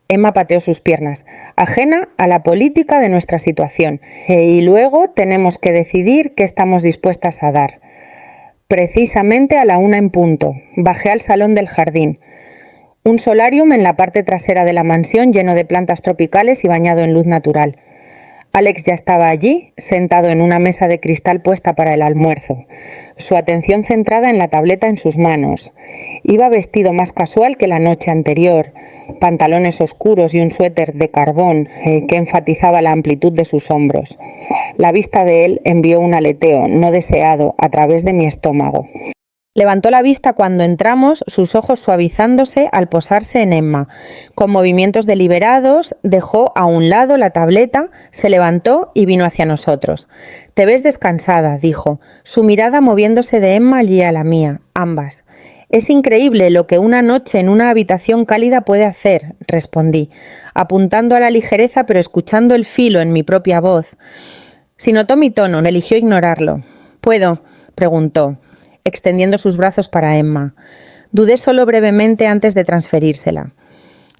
Emma pateó sus piernas, ajena a la política de nuestra situación. Y luego tenemos que decidir qué estamos dispuestas a dar. Precisamente a la 1 en punto, bajé al salón del jardín. Un solarium en la parte trasera de la mansión lleno de plantas tropicales y bañado en luz natural. Alex ya estaba allí, sentado en una mesa de cristal puesta para el almuerzo, su atención centrada en la tableta en sus manos. Iba vestido más casual que la noche anterior, pantalones oscuros y un suéter de carbón que enfatizaba la amplitud de sus hombros. La vista de él envió un aleteo no deseado a través de mi estómago. Levantó la vista cuando entramos, sus ojos suavizándose al posarse en Emma. Con movimientos deliberados, dejó a un lado la tableta, se levantó y vino hacia nosotros. «Te ves descansada», dijo, su mirada moviéndose de Emma y a la mía, ambas. «Es increíble lo que una noche en una habitación cálida puede hacer», respondí, apuntando a la ligereza pero escuchando el filo en mi propia voz. Si notó mi tono, eligió ignorarlo. «¿Puedo?», preguntó. extendiendo sus brazos para Emma. Dudé solo brevemente antes de transferírsela.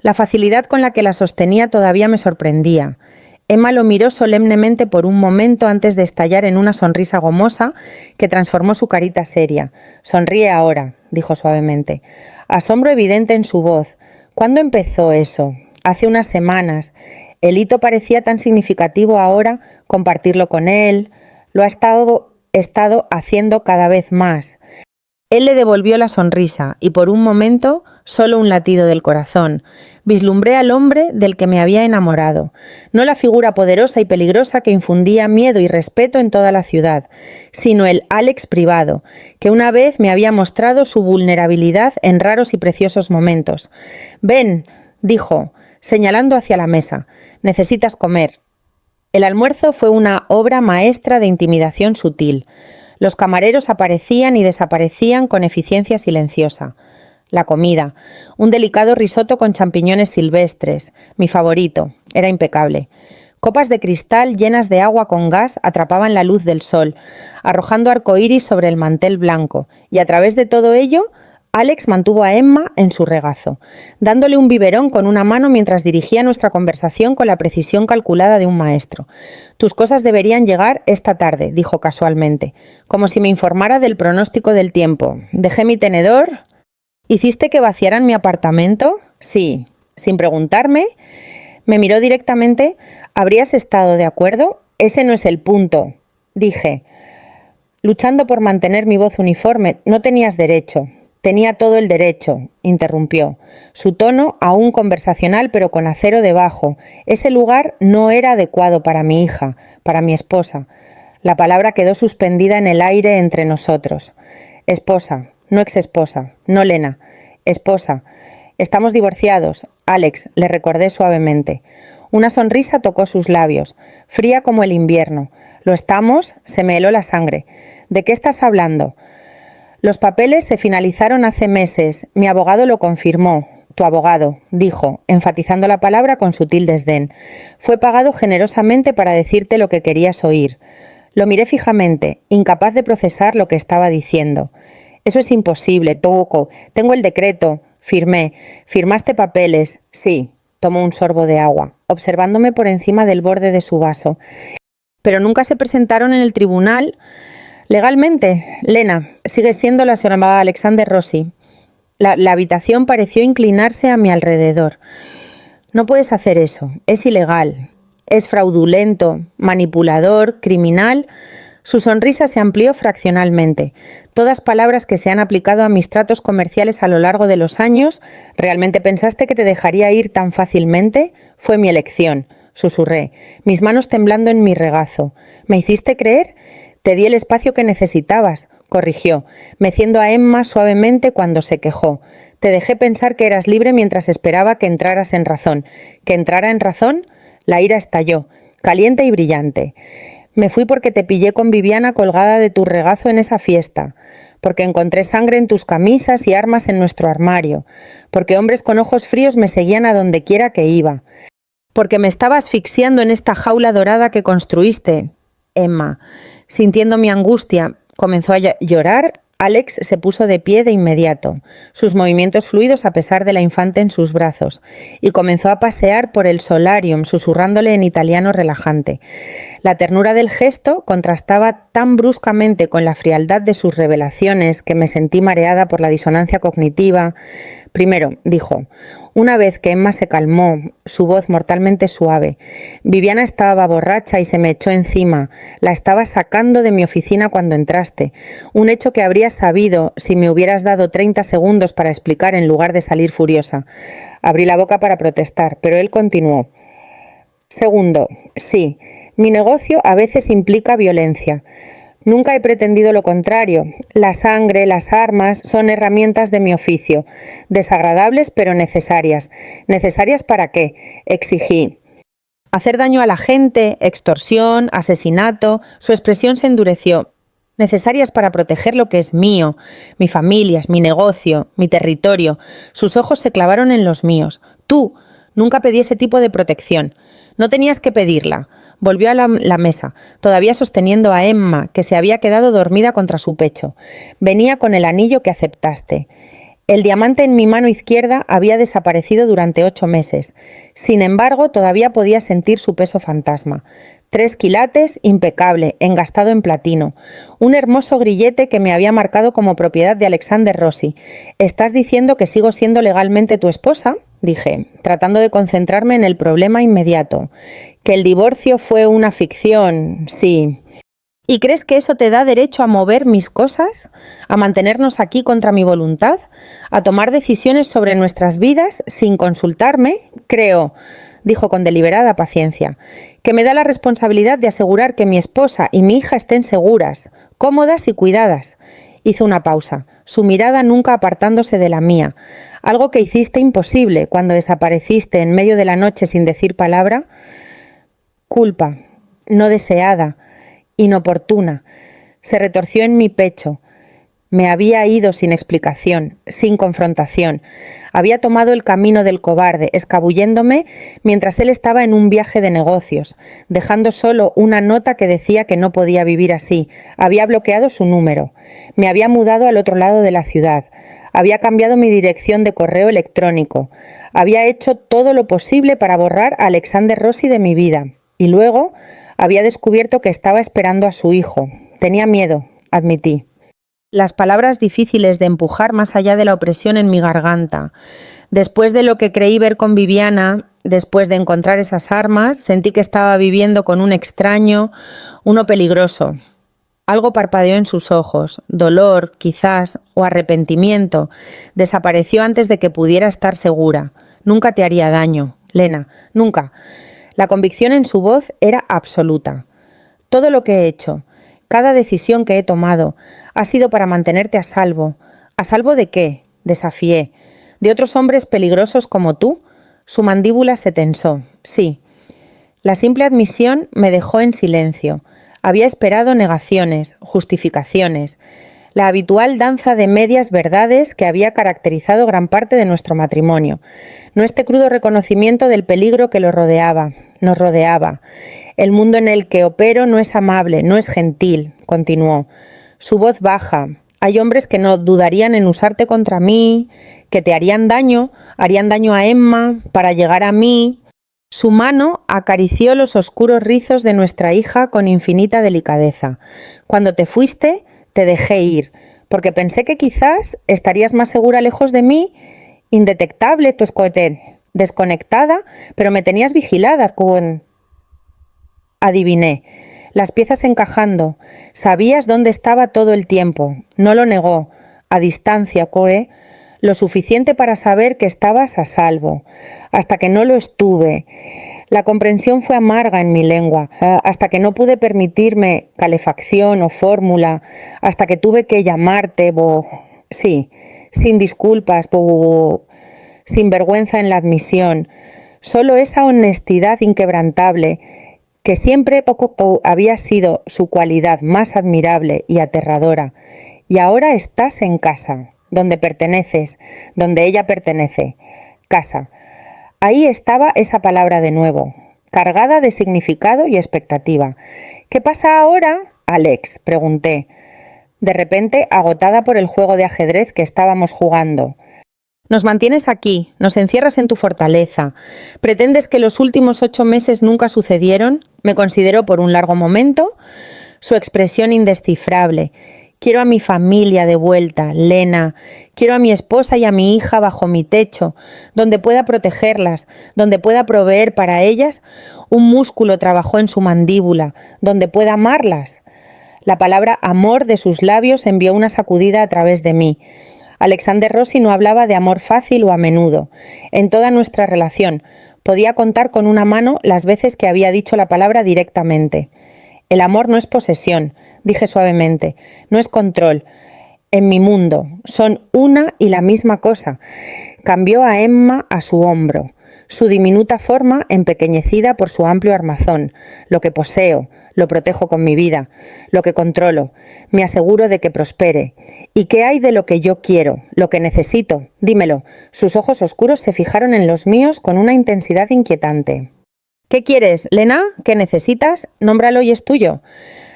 La facilidad con la que la sostenía todavía me sorprendía. Emma lo miró solemnemente por un momento antes de estallar en una sonrisa gomosa que transformó su carita seria. «Sonríe ahora», dijo suavemente. Asombro evidente en su voz. «¿Cuándo empezó eso?» «Hace unas semanas. El hito parecía tan significativo ahora, compartirlo con él. Lo ha estado haciendo cada vez más». Él le devolvió la sonrisa y por un momento solo un latido del corazón. Vislumbré al hombre del que me había enamorado, no la figura poderosa y peligrosa que infundía miedo y respeto en toda la ciudad, sino el Alex privado, que una vez me había mostrado su vulnerabilidad en raros y preciosos momentos. «Ven», dijo, señalando hacia la mesa, «necesitas comer». El almuerzo fue una obra maestra de intimidación sutil. Los camareros aparecían y desaparecían con eficiencia silenciosa. La comida, un delicado risotto con champiñones silvestres, mi favorito, era impecable. Copas de cristal llenas de agua con gas atrapaban la luz del sol, arrojando arcoíris sobre el mantel blanco, y a través de todo ello, Alex mantuvo a Emma en su regazo, dándole un biberón con una mano mientras dirigía nuestra conversación con la precisión calculada de un maestro. «Tus cosas deberían llegar esta tarde», dijo casualmente, como si me informara del pronóstico del tiempo. Dejé mi tenedor. «¿Hiciste que vaciaran mi apartamento?» «Sí». Sin preguntarme, me miró directamente. «¿Habrías estado de acuerdo?» «Ese no es el punto», dije, luchando por mantener mi voz uniforme. «No tenías derecho». «Tenía todo el derecho», interrumpió. Su tono aún conversacional, pero con acero debajo. Ese lugar no era adecuado para mi hija, para mi esposa. La palabra quedó suspendida en el aire entre nosotros. «Esposa, no exesposa, no Lena. Esposa. Estamos divorciados», Alex, le recordé suavemente. Una sonrisa tocó sus labios, fría como el invierno. «¿Lo estamos?» Se me heló la sangre. «¿De qué estás hablando?» «Los papeles se finalizaron hace meses. Mi abogado lo confirmó». «Tu abogado», dijo, enfatizando la palabra con sutil desdén. «Fue pagado generosamente para decirte lo que querías oír». Lo miré fijamente, incapaz de procesar lo que estaba diciendo. «Eso es imposible, Touko. Tengo el decreto». «Firmé». «¿Firmaste papeles?» «Sí». Tomó un sorbo de agua, observándome por encima del borde de su vaso. «¿Pero nunca se presentaron en el tribunal?» «Legalmente, Lena, sigue siendo la señora Alexander Rossi». La habitación pareció inclinarse a mi alrededor. «No puedes hacer eso, es ilegal, es fraudulento, manipulador, criminal». Su sonrisa se amplió fraccionalmente. «Todas palabras que se han aplicado a mis tratos comerciales a lo largo de los años. ¿Realmente pensaste que te dejaría ir tan fácilmente? Fue mi elección», susurré, mis manos temblando en mi regazo. «¿Me hiciste creer?» «Te di el espacio que necesitabas», corrigió, meciendo a Emma suavemente cuando se quejó. «Te dejé pensar que eras libre mientras esperaba que entraras en razón». «¿Que entrara en razón?» La ira estalló, caliente y brillante. «Me fui porque te pillé con Viviana colgada de tu regazo en esa fiesta, porque encontré sangre en tus camisas y armas en nuestro armario, porque hombres con ojos fríos me seguían a donde quiera que iba, porque me estaba asfixiando en esta jaula dorada que construiste». Emma, sintiendo mi angustia, comenzó a llorar. Alex se puso de pie de inmediato, sus movimientos fluidos a pesar de la infante en sus brazos, y comenzó a pasear por el solarium, susurrándole en italiano relajante. La ternura del gesto contrastaba tan bruscamente con la frialdad de sus revelaciones que me sentí mareada por la disonancia cognitiva. «Primero», dijo, una vez que Emma se calmó, su voz mortalmente suave. «Viviana estaba borracha y se me echó encima. La estaba sacando de mi oficina cuando entraste. Un hecho que habrías sabido si me hubieras dado 30 segundos para explicar en lugar de salir furiosa». Abrí la boca para protestar, pero él continuó. «Segundo, sí, mi negocio a veces implica violencia. Nunca he pretendido lo contrario. La sangre, las armas son herramientas de mi oficio, desagradables pero necesarias. ¿Necesarias para qué?», exigí. «Hacer daño a la gente, extorsión, asesinato». Su expresión se endureció. «Necesarias para proteger lo que es mío, mi familia, mi negocio, mi territorio». Sus ojos se clavaron en los míos. «Tú nunca pedí ese tipo de protección. No tenías que pedirla». Volvió a la mesa, todavía sosteniendo a Emma, que se había quedado dormida contra su pecho. Venía con el anillo que aceptaste. El diamante en mi mano izquierda había desaparecido durante 8 meses. Sin embargo, todavía podía sentir su peso fantasma. 3 quilates, impecable, engastado en platino. Un hermoso grillete que me había marcado como propiedad de Alexander Rossi. ¿Estás diciendo que sigo siendo legalmente tu esposa?, dije, tratando de concentrarme en el problema inmediato. Que el divorcio fue una ficción, sí. ¿Y crees que eso te da derecho a mover mis cosas? ¿A mantenernos aquí contra mi voluntad? ¿A tomar decisiones sobre nuestras vidas sin consultarme? Creo, dijo con deliberada paciencia, que me da la responsabilidad de asegurar que mi esposa y mi hija estén seguras, cómodas y cuidadas. Hizo una pausa, su mirada nunca apartándose de la mía, algo que hiciste imposible cuando desapareciste en medio de la noche sin decir palabra. Culpa, no deseada, inoportuna, se retorció en mi pecho. Me había ido sin explicación, sin confrontación. Había tomado el camino del cobarde, escabulléndome mientras él estaba en un viaje de negocios, dejando solo una nota que decía que no podía vivir así. Había bloqueado su número. Me había mudado al otro lado de la ciudad. Había cambiado mi dirección de correo electrónico. Había hecho todo lo posible para borrar a Alexander Rossi de mi vida. Y luego había descubierto que estaba esperando a su hijo. Tenía miedo, admití. Las palabras difíciles de empujar más allá de la opresión en mi garganta. Después de lo que creí ver con Viviana, después de encontrar esas armas, sentí que estaba viviendo con un extraño, uno peligroso. Algo parpadeó en sus ojos, dolor, quizás, o arrepentimiento. Desapareció antes de que pudiera estar segura. Nunca te haría daño, Lena, nunca. La convicción en su voz era absoluta. Todo lo que he hecho, cada decisión que he tomado, ha sido para mantenerte a salvo. ¿A salvo de qué?, desafié. ¿De otros hombres peligrosos como tú? Su mandíbula se tensó. Sí. La simple admisión me dejó en silencio. Había esperado negaciones, justificaciones, la habitual danza de medias verdades que había caracterizado gran parte de nuestro matrimonio, no este crudo reconocimiento del peligro que nos rodeaba. El mundo en el que opero no es amable, no es gentil, continuó. Su voz baja. Hay hombres que no dudarían en usarte contra mí, que te harían daño a Emma, para llegar a mí. Su mano acarició los oscuros rizos de nuestra hija con infinita delicadeza. Cuando te fuiste, te dejé ir, porque pensé que quizás estarías más segura lejos de mí, indetectable, tu escote, desconectada, pero me tenías vigilada con... Adiviné, las piezas encajando, sabías dónde estaba todo el tiempo, no lo negó, a distancia, Coe, lo suficiente para saber que estabas a salvo, hasta que no lo estuve. La comprensión fue amarga en mi lengua, hasta que no pude permitirme calefacción o fórmula, hasta que tuve que llamarte, sí, sin disculpas, sin vergüenza en la admisión. Solo esa honestidad inquebrantable, que siempre había sido su cualidad más admirable y aterradora. Y ahora estás en casa, donde perteneces, donde ella pertenece. Casa. Ahí estaba esa palabra de nuevo, cargada de significado y expectativa. ¿Qué pasa ahora, Alex?, pregunté, de repente agotada por el juego de ajedrez que estábamos jugando. Nos mantienes aquí, nos encierras en tu fortaleza. ¿Pretendes que los últimos 8 meses nunca sucedieron? Me consideró por un largo momento, su expresión indescifrable. Quiero a mi familia de vuelta, Lena. Quiero a mi esposa y a mi hija bajo mi techo, donde pueda protegerlas, donde pueda proveer para ellas. Un músculo trabajó en su mandíbula, donde pueda amarlas. La palabra amor de sus labios envió una sacudida a través de mí. Alexander Rossi no hablaba de amor fácil o a menudo. En toda nuestra relación, podía contar con una mano las veces que había dicho la palabra directamente. El amor no es posesión, dije suavemente, no es control. En mi mundo son una y la misma cosa. Cambió a Emma a su hombro, su diminuta forma empequeñecida por su amplio armazón. Lo que poseo, lo protejo con mi vida, lo que controlo, me aseguro de que prospere. ¿Y qué hay de lo que yo quiero, lo que necesito? Dímelo. Sus ojos oscuros se fijaron en los míos con una intensidad inquietante. ¿Qué quieres, Lena? ¿Qué necesitas? Nómbralo y es tuyo.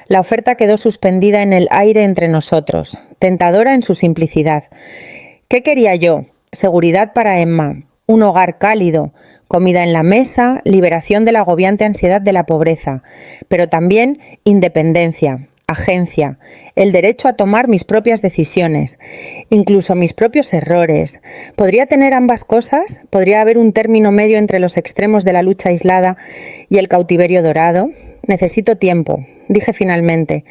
La oferta quedó suspendida en el aire entre nosotros, tentadora en su simplicidad. ¿Qué quería yo? Seguridad para Emma, un hogar cálido, comida en la mesa, liberación de la agobiante ansiedad de la pobreza, pero también independencia, agencia, el derecho a tomar mis propias decisiones, incluso mis propios errores. ¿Podría tener ambas cosas? ¿Podría haber un término medio entre los extremos de la lucha aislada y el cautiverio dorado? Necesito tiempo, dije finalmente.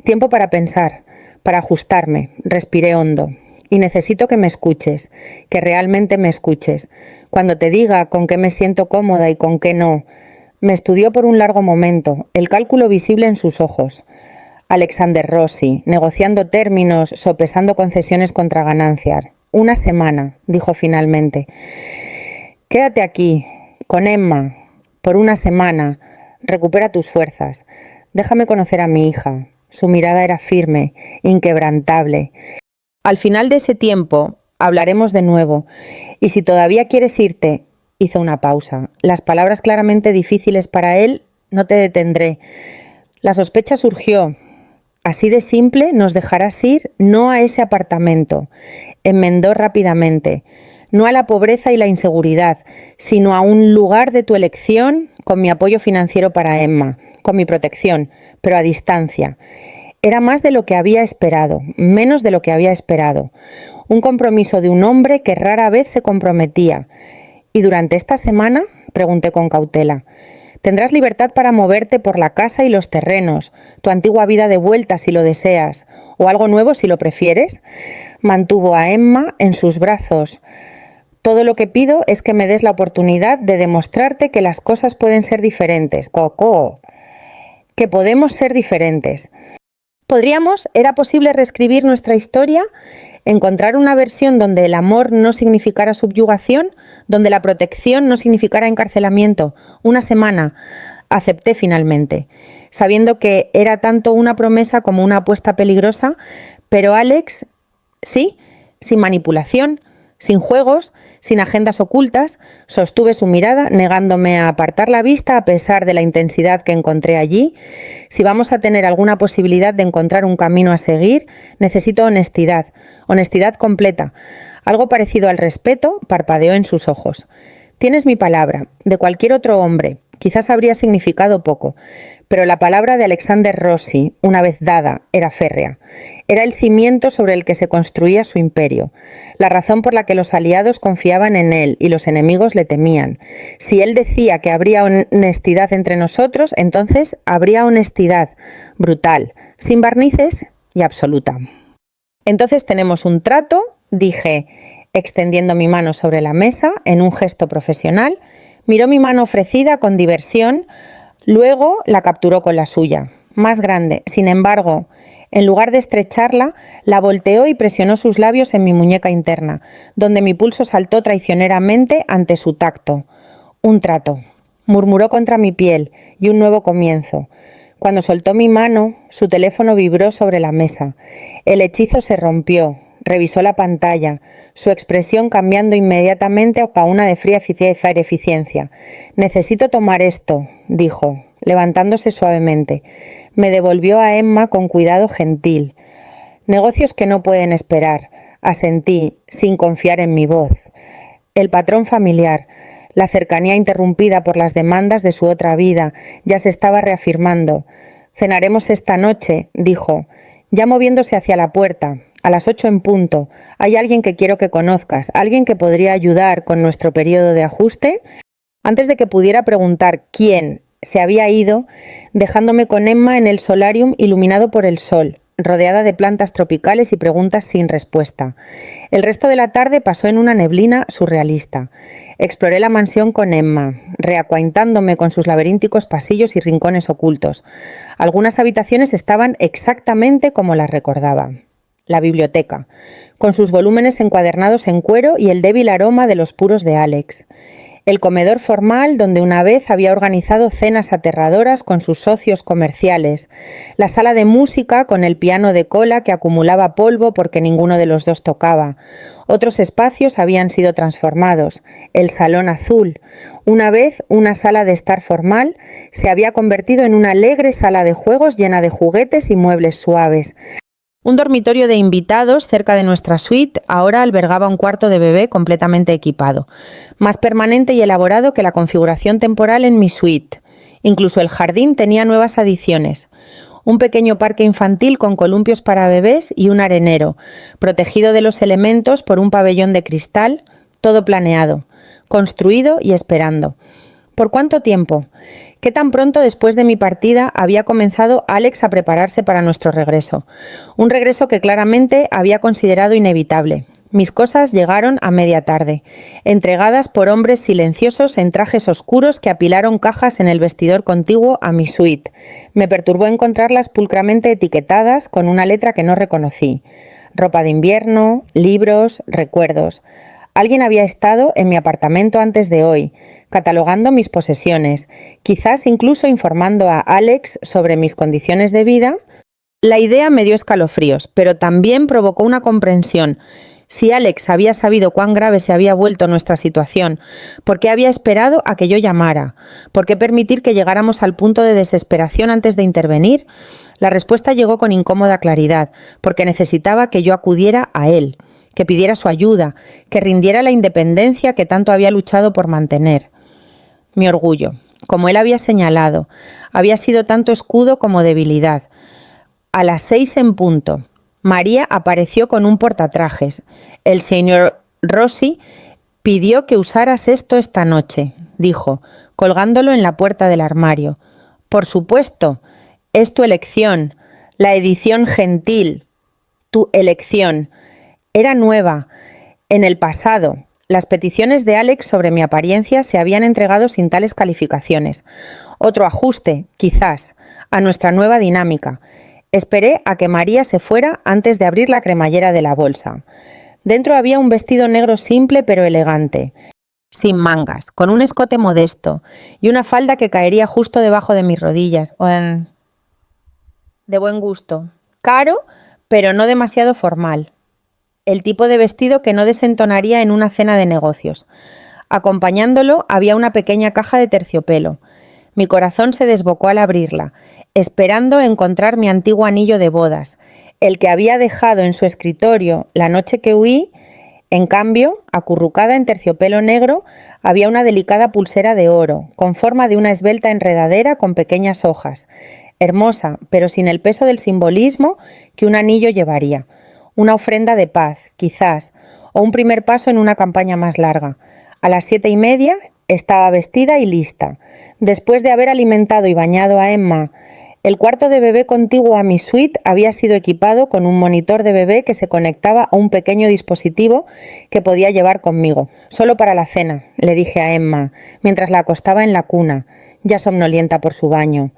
Tiempo para pensar, para ajustarme. Respiré hondo. Y necesito que me escuches, que realmente me escuches. Cuando te diga con qué me siento cómoda y con qué no. Me estudió por un largo momento, el cálculo visible en sus ojos. Alexander Rossi, negociando términos, sopesando concesiones contra ganancias. 1 semana, dijo finalmente. Quédate aquí, con Emma, por 1 semana. Recupera tus fuerzas. Déjame conocer a mi hija. Su mirada era firme, inquebrantable. Al final de ese tiempo hablaremos de nuevo. Y si todavía quieres irte, hizo una pausa. Las palabras claramente difíciles para él, no te detendré. La sospecha surgió. Así de simple, nos dejarás ir, no a ese apartamento. Enmendó rápidamente. No a la pobreza y la inseguridad, sino a un lugar de tu elección con mi apoyo financiero para Emma, con mi protección, pero a distancia. Era más de lo que había esperado, menos de lo que había esperado. Un compromiso de un hombre que rara vez se comprometía. ¿Y durante esta semana? Pregunté con cautela. Tendrás libertad para moverte por la casa y los terrenos, tu antigua vida de vuelta si lo deseas, o algo nuevo si lo prefieres. Mantuvo a Emma en sus brazos. Todo lo que pido es que me des la oportunidad de demostrarte que las cosas pueden ser diferentes, Coco. Que podemos ser diferentes. ¿Era posible reescribir nuestra historia? ¿Encontrar una versión donde el amor no significara subyugación? ¿Donde la protección no significara encarcelamiento? 1 semana. Acepté finalmente, sabiendo que era tanto una promesa como una apuesta peligrosa, pero Alex, sí, sin manipulación, sin juegos, sin agendas ocultas, sostuve su mirada, negándome a apartar la vista a pesar de la intensidad que encontré allí. Si vamos a tener alguna posibilidad de encontrar un camino a seguir, necesito honestidad, honestidad completa. Algo parecido al respeto parpadeó en sus ojos. Tienes mi palabra, de cualquier otro hombre. Quizás habría significado poco, pero la palabra de Alexander Rossi, una vez dada, era férrea. Era el cimiento sobre el que se construía su imperio, la razón por la que los aliados confiaban en él y los enemigos le temían. Si él decía que habría honestidad entre nosotros, entonces habría honestidad, brutal, sin barnices y absoluta. Entonces tenemos un trato, dije, extendiendo mi mano sobre la mesa en un gesto profesional. Miró mi mano ofrecida con diversión, luego la capturó con la suya, más grande. Sin embargo, en lugar de estrecharla, la volteó y presionó sus labios en mi muñeca interna, donde mi pulso saltó traicioneramente ante su tacto. Un trato, murmuró contra mi piel, y un nuevo comienzo. Cuando soltó mi mano, su teléfono vibró sobre la mesa. El hechizo se rompió. Revisó la pantalla, su expresión cambiando inmediatamente a una de fría eficiencia. «Necesito tomar esto», dijo, levantándose suavemente. Me devolvió a Emma con cuidado gentil. «Negocios que no pueden esperar», asentí, sin confiar en mi voz. El patrón familiar, la cercanía interrumpida por las demandas de su otra vida, ya se estaba reafirmando. «Cenaremos esta noche», dijo, ya moviéndose hacia la puerta. «A las 8 en punto. Hay alguien que quiero que conozcas, alguien que podría ayudar con nuestro periodo de ajuste». Antes de que pudiera preguntar quién, se había ido, dejándome con Emma en el solarium iluminado por el sol, rodeada de plantas tropicales y preguntas sin respuesta. El resto de la tarde pasó en una neblina surrealista. Exploré la mansión con Emma, reacuaintándome con sus laberínticos pasillos y rincones ocultos. Algunas habitaciones estaban exactamente como las recordaba. La biblioteca, con sus volúmenes encuadernados en cuero y el débil aroma de los puros de Alex. El comedor formal donde una vez había organizado cenas aterradoras con sus socios comerciales, la sala de música con el piano de cola que acumulaba polvo porque ninguno de los dos tocaba. Otros espacios habían sido transformados. El salón azul, una vez una sala de estar formal, se había convertido en una alegre sala de juegos llena de juguetes y muebles suaves. Un dormitorio de invitados cerca de nuestra suite ahora albergaba un cuarto de bebé completamente equipado, más permanente y elaborado que la configuración temporal en mi suite. Incluso el jardín tenía nuevas adiciones. Un pequeño parque infantil con columpios para bebés y un arenero, protegido de los elementos por un pabellón de cristal, todo planeado, construido y esperando. ¿Por cuánto tiempo? ¿Qué tan pronto después de mi partida había comenzado Alex a prepararse para nuestro regreso? Un regreso que claramente había considerado inevitable. Mis cosas llegaron a media tarde, entregadas por hombres silenciosos en trajes oscuros que apilaron cajas en el vestidor contiguo a mi suite. Me perturbó encontrarlas pulcramente etiquetadas con una letra que no reconocí. Ropa de invierno, libros, recuerdos. Alguien había estado en mi apartamento antes de hoy, catalogando mis posesiones, quizás incluso informando a Alex sobre mis condiciones de vida. La idea me dio escalofríos, pero también provocó una comprensión. Si Alex había sabido cuán grave se había vuelto nuestra situación, ¿por qué había esperado a que yo llamara? ¿Por qué permitir que llegáramos al punto de desesperación antes de intervenir? La respuesta llegó con incómoda claridad, porque necesitaba que yo acudiera a él, que pidiera su ayuda, que rindiera la independencia que tanto había luchado por mantener. Mi orgullo, como él había señalado, había sido tanto escudo como debilidad. A las 6 en punto, María apareció con un portatrajes. El señor Rossi pidió que usaras esto esta noche, dijo, colgándolo en la puerta del armario. Por supuesto, es tu elección, la edición gentil, tu elección. Era nueva. En el pasado, las peticiones de Alex sobre mi apariencia se habían entregado sin tales calificaciones. Otro ajuste, quizás, a nuestra nueva dinámica. Esperé a que María se fuera antes de abrir la cremallera de la bolsa. Dentro había un vestido negro simple pero elegante, sin mangas, con un escote modesto y una falda que caería justo debajo de mis rodillas. De buen gusto. Caro, pero no demasiado formal. El tipo de vestido que no desentonaría en una cena de negocios. Acompañándolo había una pequeña caja de terciopelo. Mi corazón se desbocó al abrirla, esperando encontrar mi antiguo anillo de bodas, el que había dejado en su escritorio la noche que huí. En cambio, acurrucada en terciopelo negro, había una delicada pulsera de oro, con forma de una esbelta enredadera con pequeñas hojas, hermosa, pero sin el peso del simbolismo que un anillo llevaría. Una ofrenda de paz, quizás, o un primer paso en una campaña más larga. A las 7:30 estaba vestida y lista. Después de haber alimentado y bañado a Emma, el cuarto de bebé contiguo a mi suite había sido equipado con un monitor de bebé que se conectaba a un pequeño dispositivo que podía llevar conmigo. Solo para la cena, le dije a Emma, mientras la acostaba en la cuna, ya somnolienta por su baño.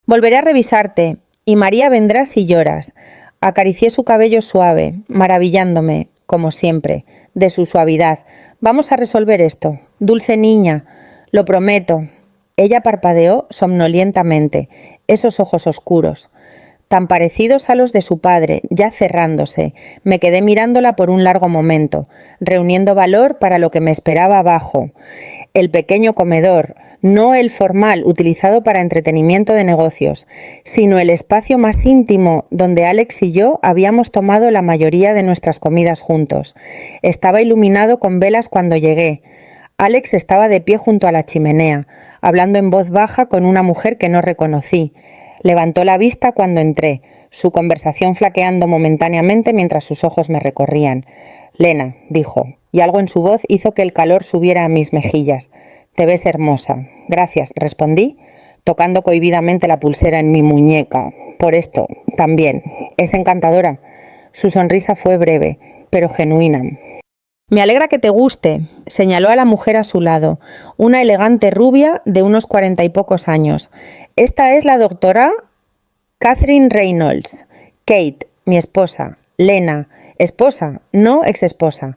Volveré a revisarte, y María vendrá si lloras. Acaricié su cabello suave, maravillándome, como siempre, de su suavidad. Vamos a resolver esto. Dulce niña, lo prometo. Ella parpadeó somnolientamente, esos ojos oscuros, tan parecidos a los de su padre, ya cerrándose. Me quedé mirándola por un largo momento, reuniendo valor para lo que me esperaba abajo. El pequeño comedor, no el formal utilizado para entretenimiento de negocios, sino el espacio más íntimo donde Alex y yo habíamos tomado la mayoría de nuestras comidas juntos. Estaba iluminado con velas cuando llegué. Alex estaba de pie junto a la chimenea, hablando en voz baja con una mujer que no reconocí. Levantó la vista cuando entré, su conversación flaqueando momentáneamente mientras sus ojos me recorrían. «Lena», dijo, y algo en su voz hizo que el calor subiera a mis mejillas. «Te ves hermosa». «Gracias», respondí, tocando cohibidamente la pulsera en mi muñeca. «Por esto, también. Es encantadora». Su sonrisa fue breve, pero genuina. «Me alegra que te guste», señaló a la mujer a su lado, una elegante rubia de unos 40 y pocos años. «Esta es la doctora Catherine Reynolds. Kate, mi esposa. Lena, esposa, no exesposa.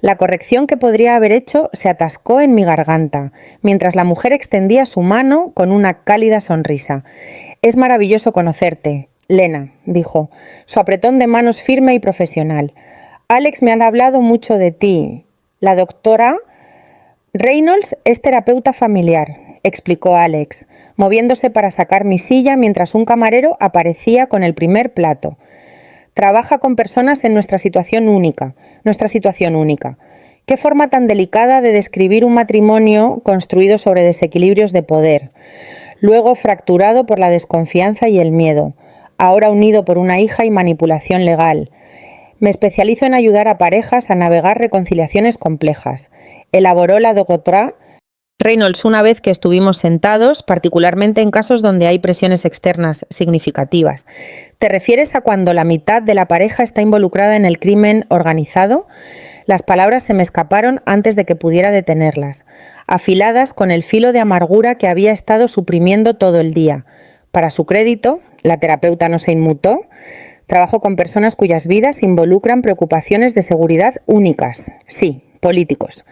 La corrección que podría haber hecho se atascó en mi garganta, mientras la mujer extendía su mano con una cálida sonrisa. Es maravilloso conocerte, Lena, dijo, su apretón de manos firme y profesional. Alex me ha hablado mucho de ti. La doctora Reynolds es terapeuta familiar, explicó Alex, moviéndose para sacar mi silla mientras un camarero aparecía con el primer plato. Trabaja con personas en nuestra situación única. Qué forma tan delicada de describir un matrimonio construido sobre desequilibrios de poder, luego fracturado por la desconfianza y el miedo, ahora unido por una hija y manipulación legal. Me especializo en ayudar a parejas a navegar reconciliaciones complejas. Elaboró la doctora Reynolds una vez que estuvimos sentados, particularmente en casos donde hay presiones externas significativas. ¿Te refieres a cuando la mitad de la pareja está involucrada en el crimen organizado? Las palabras se me escaparon antes de que pudiera detenerlas, afiladas con el filo de amargura que había estado suprimiendo todo el día. Para su crédito, la terapeuta no se inmutó. Trabajo con personas cuyas vidas involucran preocupaciones de seguridad únicas. Sí, políticos,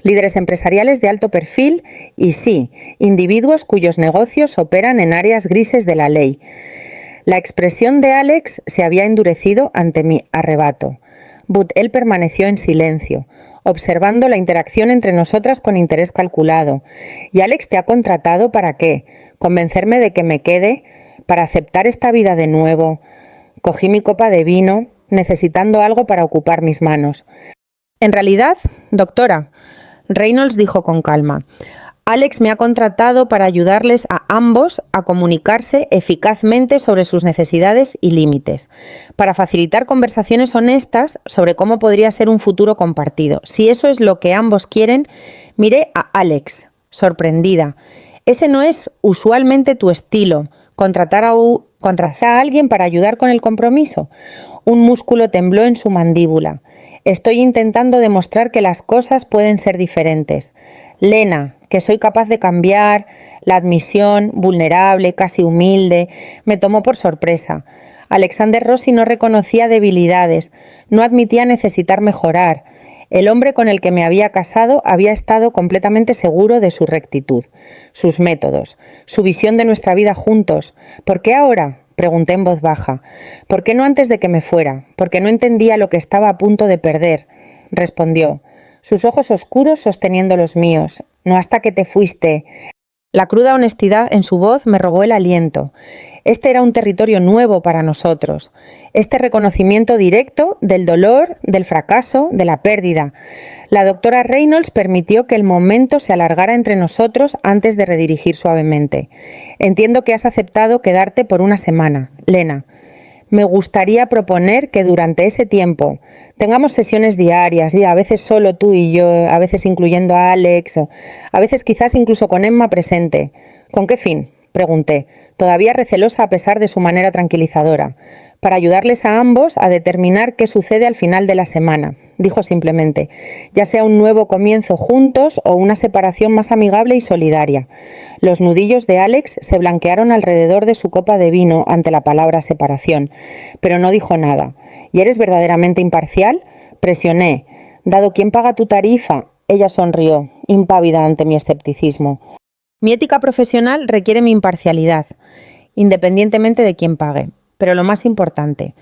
líderes empresariales de alto perfil y sí, individuos cuyos negocios operan en áreas grises de la ley. La expresión de Alex se había endurecido ante mi arrebato. But él permaneció en silencio, observando la interacción entre nosotras con interés calculado. ¿Y Alex te ha contratado para qué? ¿Convencerme de que me quede? ¿Para aceptar esta vida de nuevo? Cogí mi copa de vino, necesitando algo para ocupar mis manos. En realidad, doctora, Reynolds dijo con calma, Alex me ha contratado para ayudarles a ambos a comunicarse eficazmente sobre sus necesidades y límites, para facilitar conversaciones honestas sobre cómo podría ser un futuro compartido. Si eso es lo que ambos quieren, miré a Alex, sorprendida. Ese no es usualmente tu estilo, contratar a alguien para ayudar con el compromiso. Un músculo tembló en su mandíbula. Estoy intentando demostrar que las cosas pueden ser diferentes. Lena, que soy capaz de cambiar, la admisión, vulnerable, casi humilde, me tomó por sorpresa. Alexander Rossi no reconocía debilidades, no admitía necesitar mejorar. El hombre con el que me había casado había estado completamente seguro de su rectitud, sus métodos, su visión de nuestra vida juntos. ¿Por qué ahora?, pregunté en voz baja. ¿Por qué no antes de que me fuera? Porque no entendía lo que estaba a punto de perder, respondió, sus ojos oscuros sosteniendo los míos. No hasta que te fuiste. La cruda honestidad en su voz me robó el aliento. Este era un territorio nuevo para nosotros. Este reconocimiento directo del dolor, del fracaso, de la pérdida. La doctora Reynolds permitió que el momento se alargara entre nosotros antes de redirigir suavemente. Entiendo que has aceptado quedarte por una semana, Lena. Me gustaría proponer que durante ese tiempo tengamos sesiones diarias, y a veces solo tú y yo, a veces incluyendo a Alex, a veces quizás incluso con Emma presente. ¿Con qué fin?, pregunté, todavía recelosa a pesar de su manera tranquilizadora. Para ayudarles a ambos a determinar qué sucede al final de la semana, dijo simplemente, ya sea un nuevo comienzo juntos o una separación más amigable y solidaria. Los nudillos de Alex se blanquearon alrededor de su copa de vino ante la palabra separación, pero no dijo nada. ¿Y eres verdaderamente imparcial?, presioné. Dado quién paga tu tarifa, ella sonrió, impávida ante mi escepticismo. Mi ética profesional requiere mi imparcialidad, independientemente de quién pague. Pero lo más importante,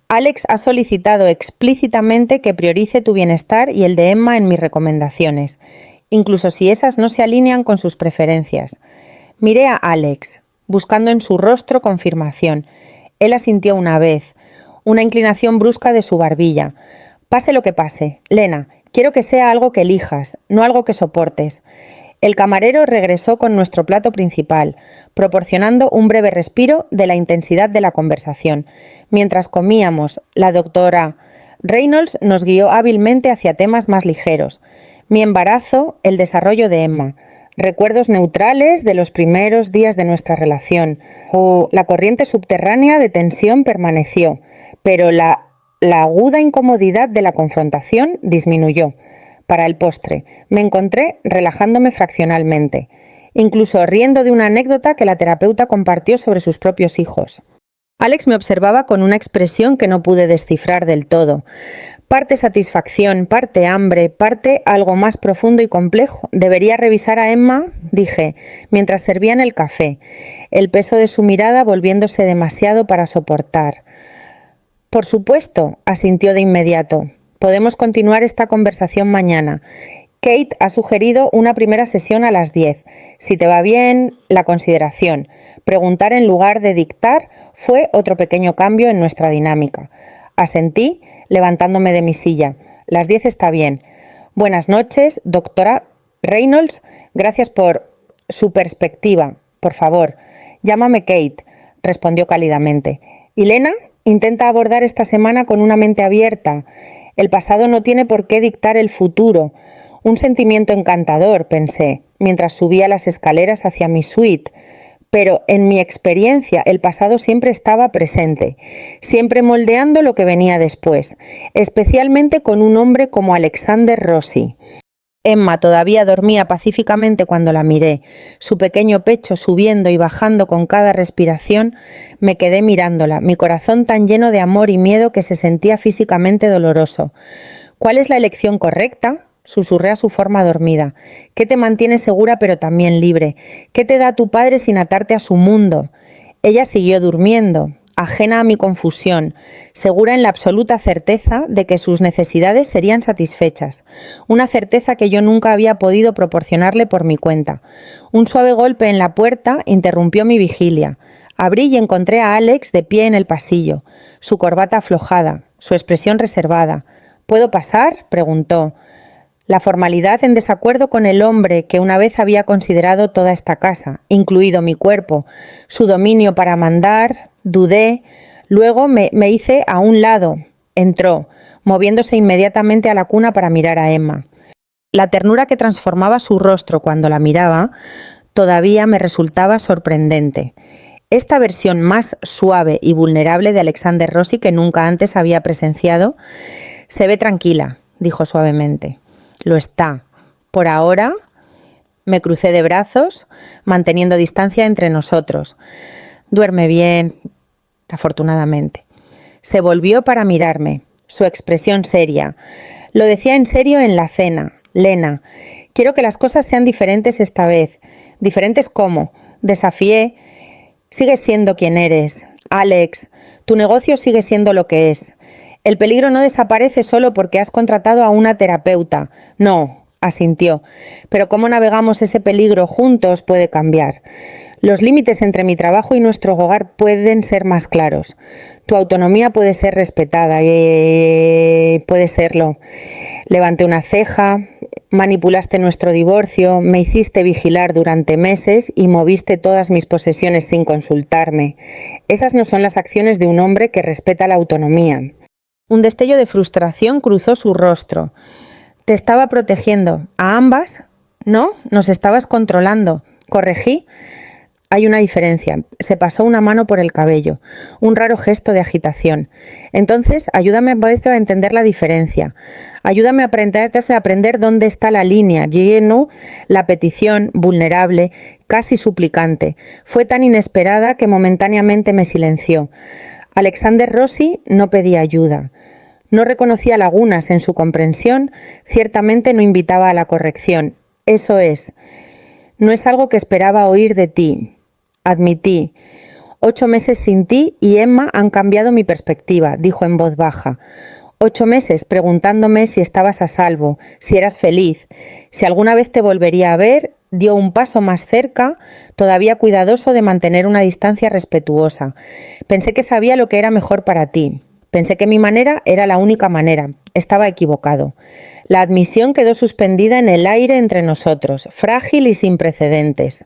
Alex ha solicitado explícitamente que priorice tu bienestar y el de Emma en mis recomendaciones, incluso si esas no se alinean con sus preferencias. Miré a Alex, buscando en su rostro confirmación. Él asintió una vez, una inclinación brusca de su barbilla. Pase lo que pase, Lena, quiero que sea algo que elijas, no algo que soportes. El camarero regresó con nuestro plato principal, proporcionando un breve respiro de la intensidad de la conversación. Mientras comíamos, la doctora Reynolds nos guió hábilmente hacia temas más ligeros. Mi embarazo, el desarrollo de Emma, recuerdos neutrales de los primeros días de nuestra relación. La corriente subterránea de tensión permaneció, pero la aguda incomodidad de la confrontación disminuyó. Para el postre, me encontré relajándome fraccionalmente, incluso riendo de una anécdota que la terapeuta compartió sobre sus propios hijos. Alex me observaba con una expresión que no pude descifrar del todo. Parte satisfacción, parte hambre, parte algo más profundo y complejo. ¿Debería revisar a Emma?, dije, mientras servían el café, el peso de su mirada volviéndose demasiado para soportar. Por supuesto, asintió de inmediato. Podemos continuar esta conversación mañana. Kate ha sugerido una primera sesión a las 10. Si te va bien, la consideración. Preguntar en lugar de dictar fue otro pequeño cambio en nuestra dinámica. Asentí, levantándome de mi silla. Las 10 está bien. Buenas noches, doctora Reynolds. Gracias por su perspectiva. Por favor, llámame Kate, respondió cálidamente. ¿Y Lena? Intenta abordar esta semana con una mente abierta. El pasado no tiene por qué dictar el futuro. Un sentimiento encantador, pensé, mientras subía las escaleras hacia mi suite. Pero en mi experiencia el pasado siempre estaba presente, siempre moldeando lo que venía después, especialmente con un hombre como Alexander Rossi. Emma todavía dormía pacíficamente cuando la miré. Su pequeño pecho subiendo y bajando con cada respiración. Me quedé mirándola, mi corazón tan lleno de amor y miedo que se sentía físicamente doloroso. ¿Cuál es la elección correcta?, susurré a su forma dormida. ¿Qué te mantiene segura pero también libre? ¿Qué te da tu padre sin atarte a su mundo? Ella siguió durmiendo, ajena a mi confusión, segura en la absoluta certeza de que sus necesidades serían satisfechas, una certeza que yo nunca había podido proporcionarle por mi cuenta. Un suave golpe en la puerta interrumpió mi vigilia. Abrí y encontré a Alex de pie en el pasillo, su corbata aflojada, su expresión reservada. ¿Puedo pasar?, preguntó. La formalidad en desacuerdo con el hombre que una vez había considerado toda esta casa, incluido mi cuerpo, su dominio para mandar, dudé, luego me hice a un lado. Entró, moviéndose inmediatamente a la cuna para mirar a Emma. La ternura que transformaba su rostro cuando la miraba todavía me resultaba sorprendente. Esta versión más suave y vulnerable de Alexander Rossi que nunca antes había presenciado. Se ve tranquila, dijo suavemente. Lo está. Por ahora, me crucé de brazos, manteniendo distancia entre nosotros. Duerme bien, afortunadamente. Se volvió para mirarme, su expresión seria. Lo decía en serio en la cena. Lena, quiero que las cosas sean diferentes esta vez. ¿Diferentes cómo? Desafié. Sigues siendo quien eres. Alex, tu negocio sigue siendo lo que es. El peligro no desaparece solo porque has contratado a una terapeuta. No, asintió. Pero cómo navegamos ese peligro juntos puede cambiar. Los límites entre mi trabajo y nuestro hogar pueden ser más claros. Tu autonomía puede ser respetada. Puede serlo. Levanté una ceja. Manipulaste nuestro divorcio, me hiciste vigilar durante meses y moviste todas mis posesiones sin consultarme. Esas no son las acciones de un hombre que respeta la autonomía. Un destello de frustración cruzó su rostro. Te estaba protegiendo. ¿A ambas? No, nos estabas controlando. Corregí. Hay una diferencia. Se pasó una mano por el cabello. Un raro gesto de agitación. Entonces, ayúdame a entender la diferencia. Ayúdame a aprender dónde está la línea. Lleno la petición, vulnerable, casi suplicante. Fue tan inesperada que momentáneamente me silenció. Alexander Rossi no pedía ayuda. No reconocía lagunas en su comprensión, ciertamente no invitaba a la corrección. Eso es. No es algo que esperaba oír de ti. Admití. 8 meses sin ti y Emma han cambiado mi perspectiva, dijo en voz baja. 8 meses preguntándome si estabas a salvo, si eras feliz, si alguna vez te volvería a ver. Dio un paso más cerca, todavía cuidadoso de mantener una distancia respetuosa. Pensé que sabía lo que era mejor para ti. Pensé que mi manera era la única manera. Estaba equivocado. La admisión quedó suspendida en el aire entre nosotros, frágil y sin precedentes.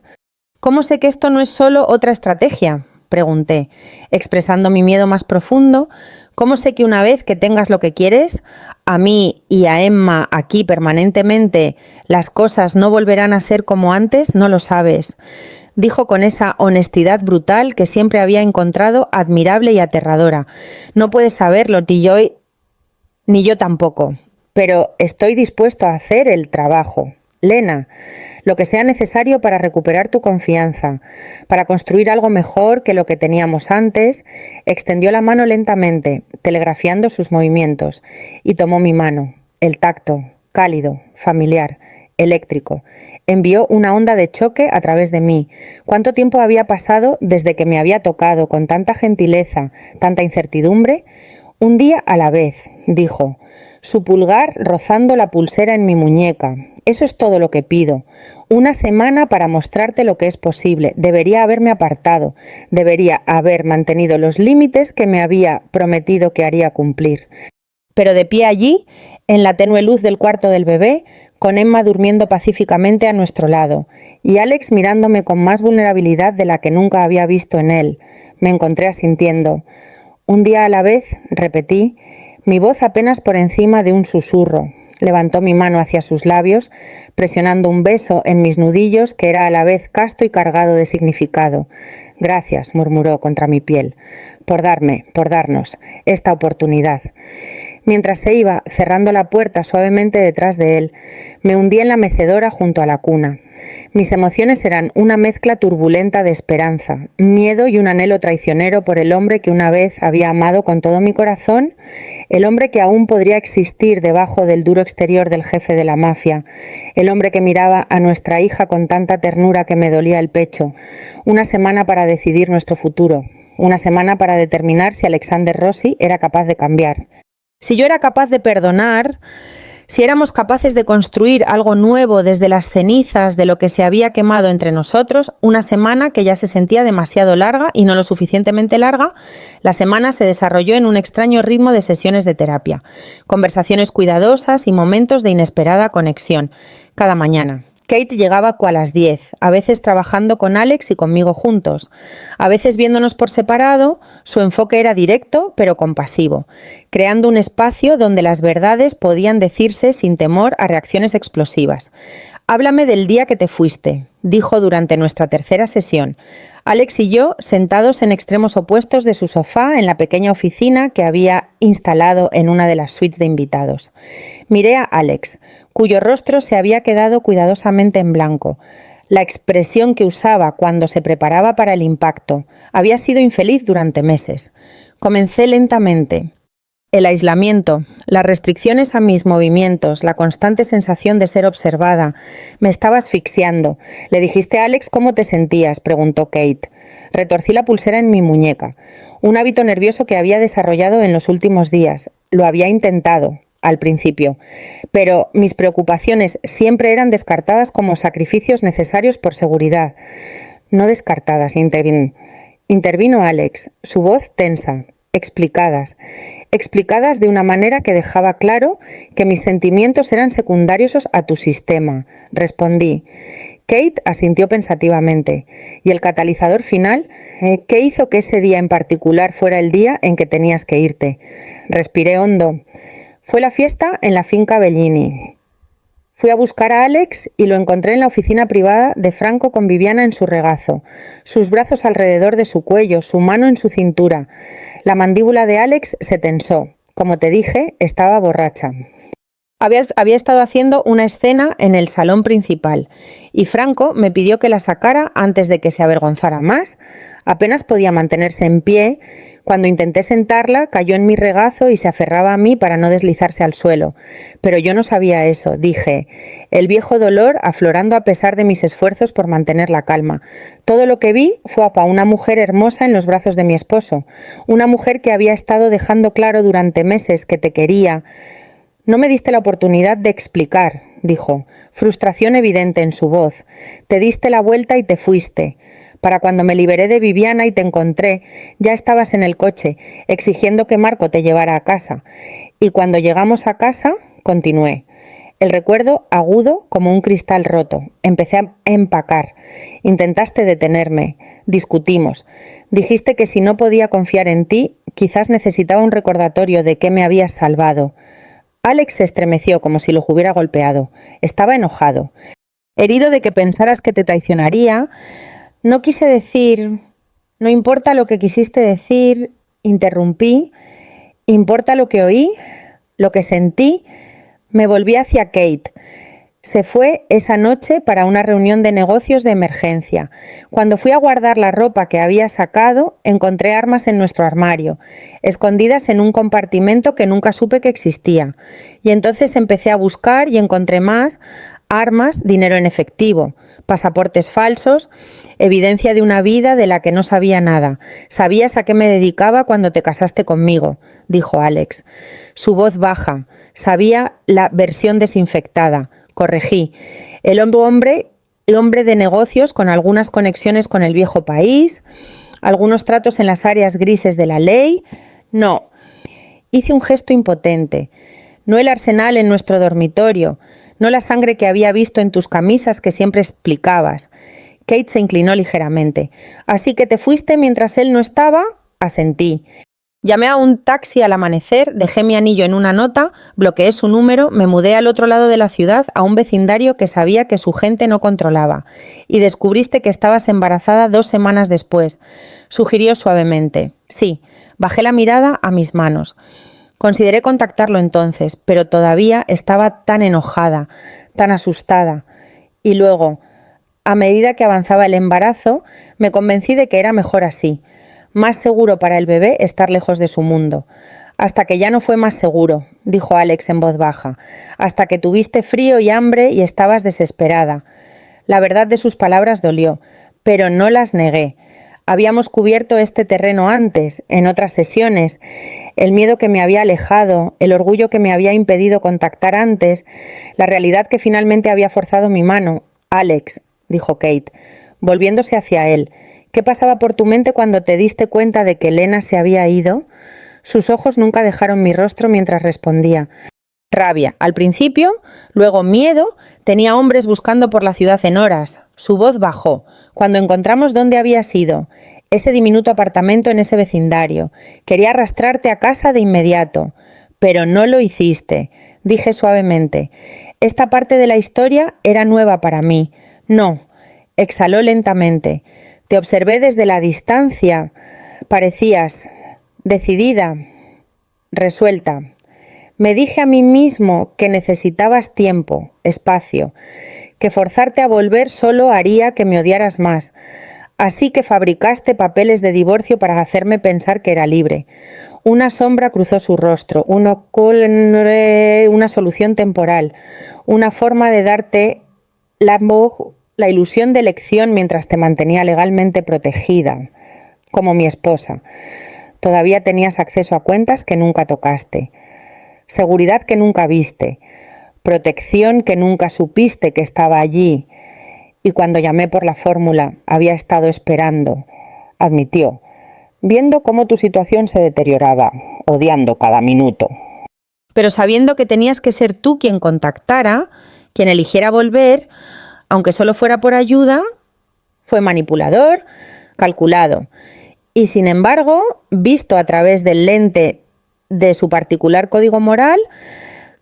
¿Cómo sé que esto no es solo otra estrategia?, pregunté, expresando mi miedo más profundo. ¿Cómo sé que una vez que tengas lo que quieres, a mí y a Emma aquí permanentemente, las cosas no volverán a ser como antes? No lo sabes, dijo con esa honestidad brutal que siempre había encontrado admirable y aterradora. No puedes saberlo, ni yo tampoco, pero estoy dispuesto a hacer el trabajo. Lena, lo que sea necesario para recuperar tu confianza, para construir algo mejor que lo que teníamos antes. Extendió la mano lentamente, telegrafiando sus movimientos, y tomó mi mano. El tacto, cálido, familiar, eléctrico. Envió una onda de choque a través de mí. ¿Cuánto tiempo había pasado desde que me había tocado con tanta gentileza, tanta incertidumbre? Un día a la vez, dijo, su pulgar rozando la pulsera en mi muñeca. Eso es todo lo que pido. Una semana para mostrarte lo que es posible. Debería haberme apartado. Debería haber mantenido los límites que me había prometido que haría cumplir. Pero de pie allí, en la tenue luz del cuarto del bebé, con Emma durmiendo pacíficamente a nuestro lado, y Alex mirándome con más vulnerabilidad de la que nunca había visto en él, me encontré asintiendo. Un día a la vez, repetí, mi voz apenas por encima de un susurro. Levantó mi mano hacia sus labios, presionando un beso en mis nudillos que era a la vez casto y cargado de significado. Gracias, murmuró contra mi piel, por darnos esta oportunidad. Mientras se iba, cerrando la puerta suavemente detrás de él, me hundí en la mecedora junto a la cuna. Mis emociones eran una mezcla turbulenta de esperanza, miedo y un anhelo traicionero por el hombre que una vez había amado con todo mi corazón, el hombre que aún podría existir debajo del duro exterior del jefe de la mafia, el hombre que miraba a nuestra hija con tanta ternura que me dolía el pecho. Una semana para decidir nuestro futuro, una semana para determinar si Alexander Rossi era capaz de cambiar. Si yo era capaz de perdonar, si éramos capaces de construir algo nuevo desde las cenizas de lo que se había quemado entre nosotros, una semana que ya se sentía demasiado larga y no lo suficientemente larga, la semana se desarrolló en un extraño ritmo de sesiones de terapia, conversaciones cuidadosas y momentos de inesperada conexión, cada mañana. Kate llegaba a las 10, a veces trabajando con Alex y conmigo juntos, a veces viéndonos por separado. Su enfoque era directo pero compasivo, creando un espacio donde las verdades podían decirse sin temor a reacciones explosivas. Háblame del día que te fuiste, dijo durante nuestra tercera sesión. Alex y yo sentados en extremos opuestos de su sofá en la pequeña oficina que había instalado en una de las suites de invitados. Miré a Alex, cuyo rostro se había quedado cuidadosamente en blanco. La expresión que usaba cuando se preparaba para el impacto había sido infeliz durante meses. Comencé lentamente. El aislamiento, las restricciones a mis movimientos, la constante sensación de ser observada, me estaba asfixiando. ¿Le dijiste a Alex cómo te sentías?, preguntó Kate. Retorcí la pulsera en mi muñeca. Un hábito nervioso que había desarrollado en los últimos días. Lo había intentado, al principio, pero mis preocupaciones siempre eran descartadas como sacrificios necesarios por seguridad. No descartadas, intervino Alex, su voz tensa. Explicadas de una manera que dejaba claro que mis sentimientos eran secundarios a tu sistema. Respondí. Kate asintió pensativamente. ¿Y el catalizador final? ¿Qué hizo que ese día en particular fuera el día en que tenías que irte? Respiré hondo. Fue la fiesta en la finca Bellini. Fui a buscar a Alex y lo encontré en la oficina privada de Franco con Viviana en su regazo, sus brazos alrededor de su cuello, su mano en su cintura. La mandíbula de Alex se tensó. Como te dije, estaba borracha. Había estado haciendo una escena en el salón principal y Franco me pidió que la sacara antes de que se avergonzara más. Apenas podía mantenerse en pie. Cuando intenté sentarla, cayó en mi regazo y se aferraba a mí para no deslizarse al suelo. Pero yo no sabía eso, dije, el viejo dolor aflorando a pesar de mis esfuerzos por mantener la calma. Todo lo que vi fue a una mujer hermosa en los brazos de mi esposo, una mujer que había estado dejando claro durante meses que te quería. No me diste la oportunidad de explicar, dijo, frustración evidente en su voz. Te diste la vuelta y te fuiste. Para cuando me liberé de Viviana y te encontré, ya estabas en el coche, exigiendo que Marco te llevara a casa. Y cuando llegamos a casa, continué. El recuerdo agudo como un cristal roto. Empecé a empacar. Intentaste detenerme. Discutimos. Dijiste que si no podía confiar en ti, quizás necesitaba un recordatorio de que me habías salvado. Alex se estremeció como si lo hubiera golpeado. Estaba enojado. Herido de que pensaras que te traicionaría, no quise decir... No importa lo que quisiste decir, interrumpí. Importa lo que oí, lo que sentí. Me volví hacia Kate. Se fue esa noche para una reunión de negocios de emergencia. Cuando fui a guardar la ropa que había sacado, encontré armas en nuestro armario, escondidas en un compartimento que nunca supe que existía. Y entonces empecé a buscar y encontré más armas, dinero en efectivo, pasaportes falsos, evidencia de una vida de la que no sabía nada. «Sabías a qué me dedicaba cuando te casaste conmigo», dijo Alex. Su voz baja. Sabía la versión desinfectada. Corregí. El hombre de negocios con algunas conexiones con el viejo país, algunos tratos en las áreas grises de la ley. No. Hice un gesto impotente. No el arsenal en nuestro dormitorio, no la sangre que había visto en tus camisas que siempre explicabas. Kate se inclinó ligeramente. ¿Así que te fuiste mientras él no estaba? Asentí. Llamé a un taxi al amanecer, dejé mi anillo en una nota, bloqueé su número, me mudé al otro lado de la ciudad a un vecindario que sabía que su gente no controlaba. Y descubriste que estabas embarazada 2 semanas después. Sugirió suavemente. Sí, bajé la mirada a mis manos. Consideré contactarlo entonces, pero todavía estaba tan enojada, tan asustada. Y luego, a medida que avanzaba el embarazo, me convencí de que era mejor así. Más seguro para el bebé estar lejos de su mundo. Hasta que ya no fue más seguro, dijo Alex en voz baja. Hasta que tuviste frío y hambre y estabas desesperada. La verdad de sus palabras dolió, pero no las negué. Habíamos cubierto este terreno antes, en otras sesiones. El miedo que me había alejado, el orgullo que me había impedido contactar antes, la realidad que finalmente había forzado mi mano. Alex, dijo Kate, volviéndose hacia él. ¿Qué pasaba por tu mente cuando te diste cuenta de que Elena se había ido? Sus ojos nunca dejaron mi rostro mientras respondía. Rabia, al principio, luego miedo, tenía hombres buscando por la ciudad en horas. Su voz bajó. Cuando encontramos dónde habías ido, ese diminuto apartamento en ese vecindario, quería arrastrarte a casa de inmediato. Pero no lo hiciste, dije suavemente. Esta parte de la historia era nueva para mí. No, exhaló lentamente. Te observé desde la distancia. Parecías decidida, resuelta. Me dije a mí mismo que necesitabas tiempo, espacio, que forzarte a volver solo haría que me odiaras más. Así que fabricaste papeles de divorcio para hacerme pensar que era libre. Una sombra cruzó su rostro, una solución temporal, una forma de darte la ilusión de elección mientras te mantenía legalmente protegida, como mi esposa. Todavía tenías acceso a cuentas que nunca tocaste, seguridad que nunca viste, protección que nunca supiste que estaba allí. Y cuando llamé por la fórmula, había estado esperando, admitió, viendo cómo tu situación se deterioraba, odiando cada minuto. Pero sabiendo que tenías que ser tú quien contactara, quien eligiera volver, aunque solo fuera por ayuda, fue manipulador, calculado. Y sin embargo, visto a través del lente de su particular código moral,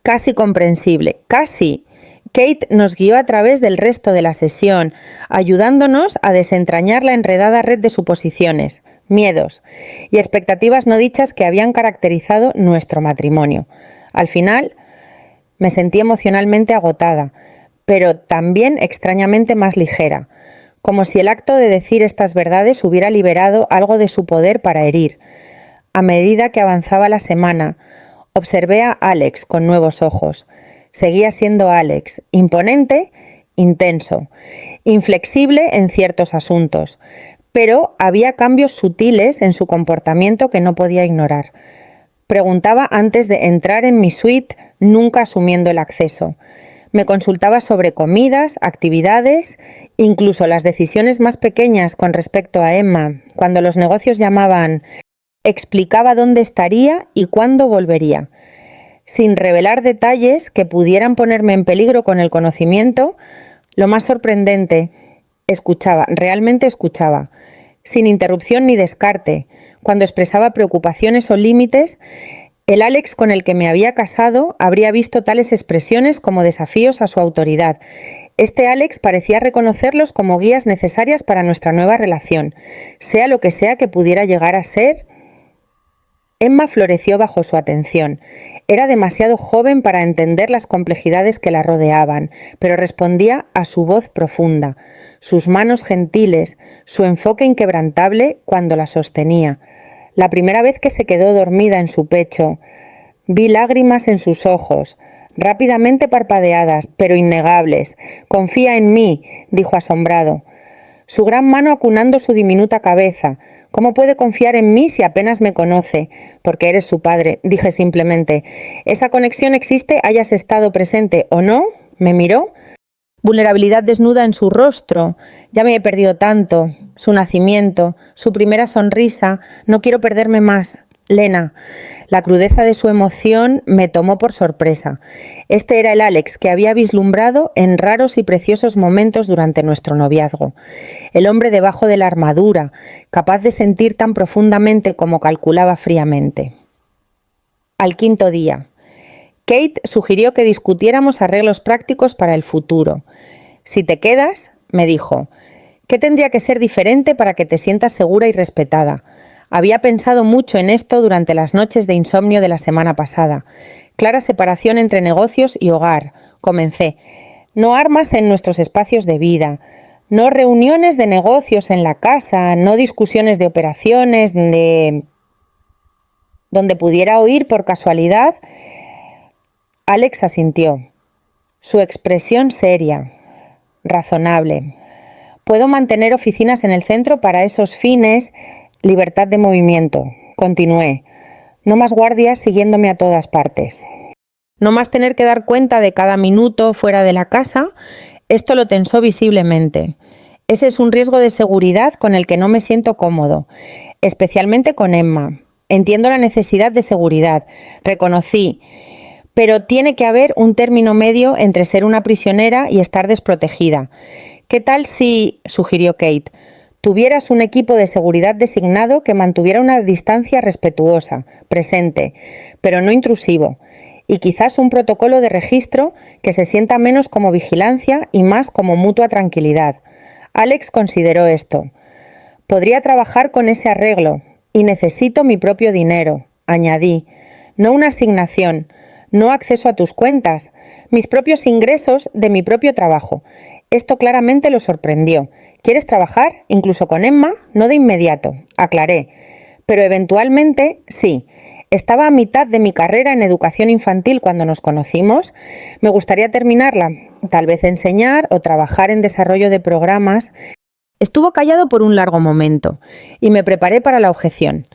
casi comprensible, casi. Kate nos guió a través del resto de la sesión, ayudándonos a desentrañar la enredada red de suposiciones, miedos y expectativas no dichas que habían caracterizado nuestro matrimonio. Al final, me sentí emocionalmente agotada, pero también extrañamente más ligera, como si el acto de decir estas verdades hubiera liberado algo de su poder para herir. A medida que avanzaba la semana, observé a Alex con nuevos ojos. Seguía siendo Alex, imponente, intenso, inflexible en ciertos asuntos, pero había cambios sutiles en su comportamiento que no podía ignorar. Preguntaba antes de entrar en mi suite, nunca asumiendo el acceso. Me consultaba sobre comidas, actividades, incluso las decisiones más pequeñas con respecto a Emma, cuando los negocios llamaban. Explicaba dónde estaría y cuándo volvería. Sin revelar detalles que pudieran ponerme en peligro con el conocimiento, lo más sorprendente, escuchaba, realmente escuchaba, sin interrupción ni descarte. Cuando expresaba preocupaciones o límites, el Alex con el que me había casado habría visto tales expresiones como desafíos a su autoridad. Este Alex parecía reconocerlos como guías necesarias para nuestra nueva relación, sea lo que sea que pudiera llegar a ser. Emma floreció bajo su atención. Era demasiado joven para entender las complejidades que la rodeaban, pero respondía a su voz profunda, sus manos gentiles, su enfoque inquebrantable cuando la sostenía. La primera vez que se quedó dormida en su pecho, vi lágrimas en sus ojos, rápidamente parpadeadas, pero innegables. «Confía en mí», dijo asombrado. Su gran mano acunando su diminuta cabeza. «¿Cómo puede confiar en mí si apenas me conoce?» «Porque eres su padre», dije simplemente. «Esa conexión existe, hayas estado presente o no». Me miró. Vulnerabilidad desnuda en su rostro. Ya me he perdido tanto. Su nacimiento, su primera sonrisa. No quiero perderme más. Lena. La crudeza de su emoción me tomó por sorpresa. Este era el Alex que había vislumbrado en raros y preciosos momentos durante nuestro noviazgo. El hombre debajo de la armadura, capaz de sentir tan profundamente como calculaba fríamente. Al quinto día. Kate sugirió que discutiéramos arreglos prácticos para el futuro. «Si te quedas», me dijo, «¿qué tendría que ser diferente para que te sientas segura y respetada?» Había pensado mucho en esto durante las noches de insomnio de la semana pasada. Clara separación entre negocios y hogar. Comencé. No armas en nuestros espacios de vida. No reuniones de negocios en la casa. No discusiones de operaciones donde pudiera oír por casualidad. Alex asintió. Su expresión seria, razonable. Puedo mantener oficinas en el centro para esos fines. Libertad de movimiento. Continué. No más guardias siguiéndome a todas partes. No más tener que dar cuenta de cada minuto fuera de la casa. Esto lo tensó visiblemente. Ese es un riesgo de seguridad con el que no me siento cómodo, especialmente con Emma. Entiendo la necesidad de seguridad. Reconocí. Pero tiene que haber un término medio entre ser una prisionera y estar desprotegida. ¿Qué tal si, sugirió Kate, tuvieras un equipo de seguridad designado que mantuviera una distancia respetuosa, presente, pero no intrusivo, y quizás un protocolo de registro que se sienta menos como vigilancia y más como mutua tranquilidad? Alex consideró esto. Podría trabajar con ese arreglo, y necesito mi propio dinero, añadí, no una asignación, no acceso a tus cuentas, mis propios ingresos de mi propio trabajo. Esto claramente lo sorprendió. ¿Quieres trabajar, incluso con Emma? No de inmediato, aclaré. Pero eventualmente, sí. Estaba a mitad de mi carrera en educación infantil cuando nos conocimos. Me gustaría terminarla, tal vez enseñar o trabajar en desarrollo de programas. Estuvo callado por un largo momento y me preparé para la objeción.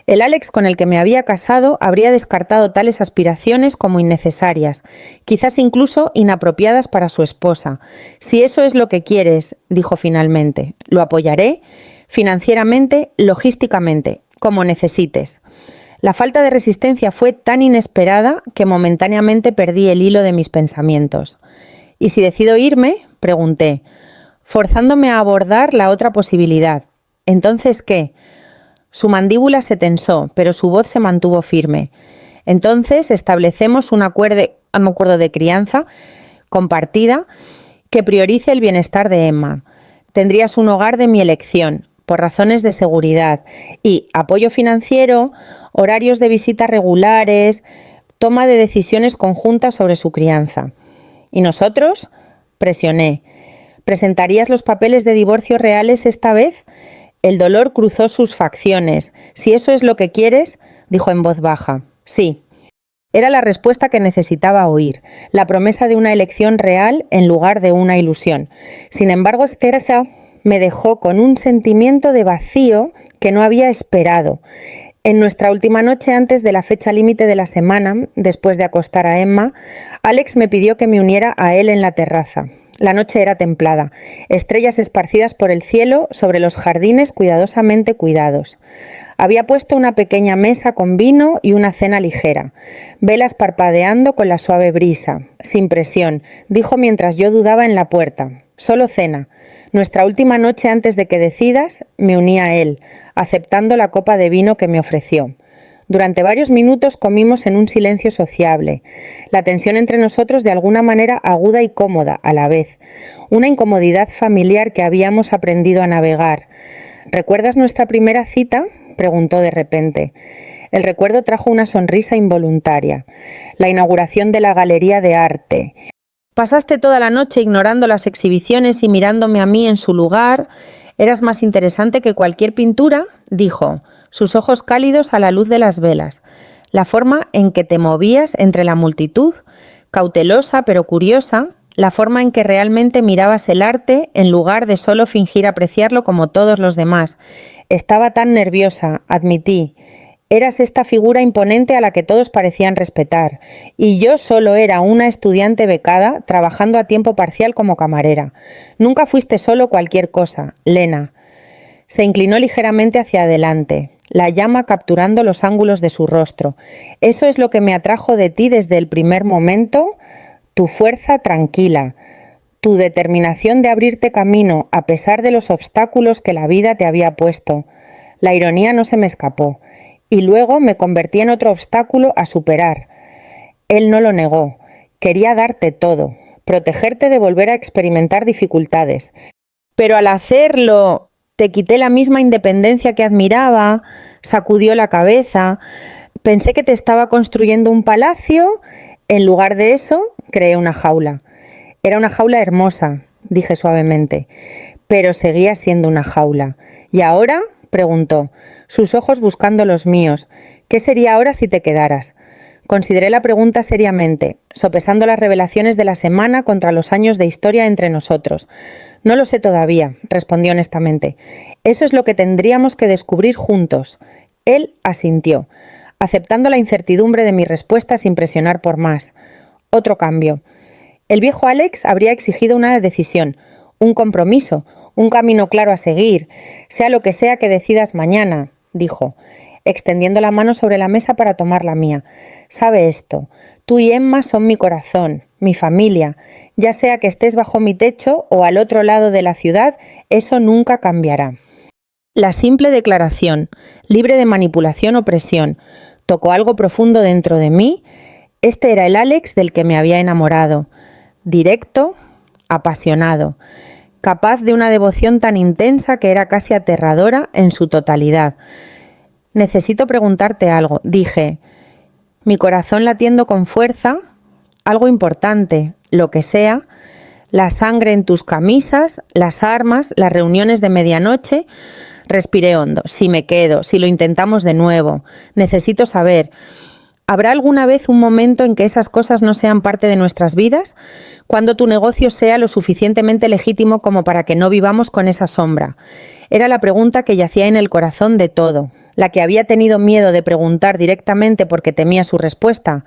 El Alex con el que me había casado habría descartado tales aspiraciones como innecesarias, quizás incluso inapropiadas para su esposa. «Si eso es lo que quieres», dijo finalmente, «lo apoyaré financieramente, logísticamente, como necesites». La falta de resistencia fue tan inesperada que momentáneamente perdí el hilo de mis pensamientos. «¿Y si decido irme?», pregunté, forzándome a abordar la otra posibilidad. «¿Entonces qué?». Su mandíbula se tensó, pero su voz se mantuvo firme. «Entonces establecemos un acuerdo de crianza compartida que priorice el bienestar de Emma. Tendrías un hogar de mi elección, por razones de seguridad, y apoyo financiero, horarios de visita regulares, toma de decisiones conjuntas sobre su crianza». «¿Y nosotros?», presioné. «¿Presentarías los papeles de divorcio reales esta vez?». El dolor cruzó sus facciones. «Si eso es lo que quieres», dijo en voz baja. «Sí». Era la respuesta que necesitaba oír, la promesa de una elección real en lugar de una ilusión. Sin embargo, Teresa me dejó con un sentimiento de vacío que no había esperado. En nuestra última noche antes de la fecha límite de la semana, después de acostar a Emma, Alex me pidió que me uniera a él en la terraza. La noche era templada, estrellas esparcidas por el cielo sobre los jardines cuidadosamente cuidados. Había puesto una pequeña mesa con vino y una cena ligera, velas parpadeando con la suave brisa. «Sin presión», dijo mientras yo dudaba en la puerta. «Solo cena. Nuestra última noche antes de que decidas», me uní a él, aceptando la copa de vino que me ofreció. Durante varios minutos comimos en un silencio sociable, la tensión entre nosotros de alguna manera aguda y cómoda a la vez, una incomodidad familiar que habíamos aprendido a navegar. «¿Recuerdas nuestra primera cita?», preguntó de repente. El recuerdo trajo una sonrisa involuntaria. La inauguración de la galería de arte. Pasaste toda la noche ignorando las exhibiciones y mirándome a mí en su lugar. Eras más interesante que cualquier pintura, dijo, sus ojos cálidos a la luz de las velas. La forma en que te movías entre la multitud, cautelosa pero curiosa, la forma en que realmente mirabas el arte en lugar de solo fingir apreciarlo como todos los demás. Estaba tan nerviosa, admití. Eras esta figura imponente a la que todos parecían respetar, y yo solo era una estudiante becada trabajando a tiempo parcial como camarera. Nunca fuiste solo cualquier cosa, Lena. Se inclinó ligeramente hacia adelante, la llama capturando los ángulos de su rostro. ¿Eso es lo que me atrajo de ti desde el primer momento? Tu fuerza tranquila, tu determinación de abrirte camino a pesar de los obstáculos que la vida te había puesto. La ironía no se me escapó, y luego me convertí en otro obstáculo a superar. Él no lo negó. Quería darte todo, protegerte de volver a experimentar dificultades. Pero al hacerlo, te quité la misma independencia que admiraba, sacudió la cabeza. Pensé que te estaba construyendo un palacio. En lugar de eso, creé una jaula. Era una jaula hermosa, dije suavemente, pero seguía siendo una jaula. ¿Y ahora?, preguntó, sus ojos buscando los míos. ¿Qué sería ahora si te quedaras? Consideré la pregunta seriamente, sopesando las revelaciones de la semana contra los años de historia entre nosotros. No lo sé todavía, respondí honestamente. Eso es lo que tendríamos que descubrir juntos. Él asintió, aceptando la incertidumbre de mi respuesta sin presionar por más. Otro cambio. El viejo Alex habría exigido una decisión, un compromiso, un camino claro a seguir, sea lo que sea que decidas mañana, dijo, extendiendo la mano sobre la mesa para tomar la mía. Sabe esto, tú y Emma son mi corazón, mi familia, ya sea que estés bajo mi techo o al otro lado de la ciudad, eso nunca cambiará. La simple declaración, libre de manipulación o presión, tocó algo profundo dentro de mí. Este era el Alex del que me había enamorado, directo, apasionado, capaz de una devoción tan intensa que era casi aterradora en su totalidad. Necesito preguntarte algo, dije, mi corazón latiendo con fuerza, algo importante, lo que sea, la sangre en tus camisas, las armas, las reuniones de medianoche. Respiré hondo, si me quedo, si lo intentamos de nuevo, necesito saber. ¿Habrá alguna vez un momento en que esas cosas no sean parte de nuestras vidas? Cuando tu negocio sea lo suficientemente legítimo como para que no vivamos con esa sombra. Era la pregunta que yacía en el corazón de todo, la que había tenido miedo de preguntar directamente porque temía su respuesta.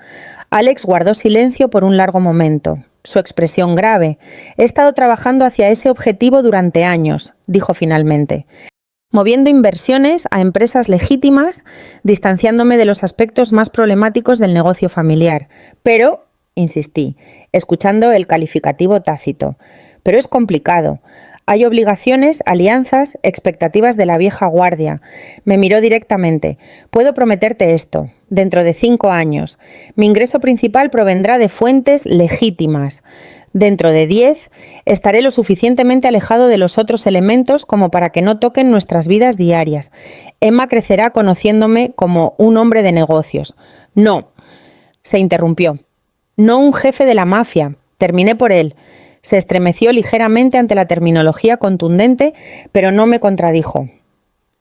Alex guardó silencio por un largo momento. Su expresión grave. He estado trabajando hacia ese objetivo durante años, dijo finalmente. Moviendo inversiones a empresas legítimas, distanciándome de los aspectos más problemáticos del negocio familiar. Pero, insistí, escuchando el calificativo tácito, pero es complicado. Hay obligaciones, alianzas, expectativas de la vieja guardia. Me miró directamente. Puedo prometerte esto. Dentro de 5 años, mi ingreso principal provendrá de fuentes legítimas. Dentro de 10, estaré lo suficientemente alejado de los otros elementos como para que no toquen nuestras vidas diarias. Emma crecerá conociéndome como un hombre de negocios. No, se interrumpió. No un jefe de la mafia. Terminé por él. Se estremeció ligeramente ante la terminología contundente, pero no me contradijo.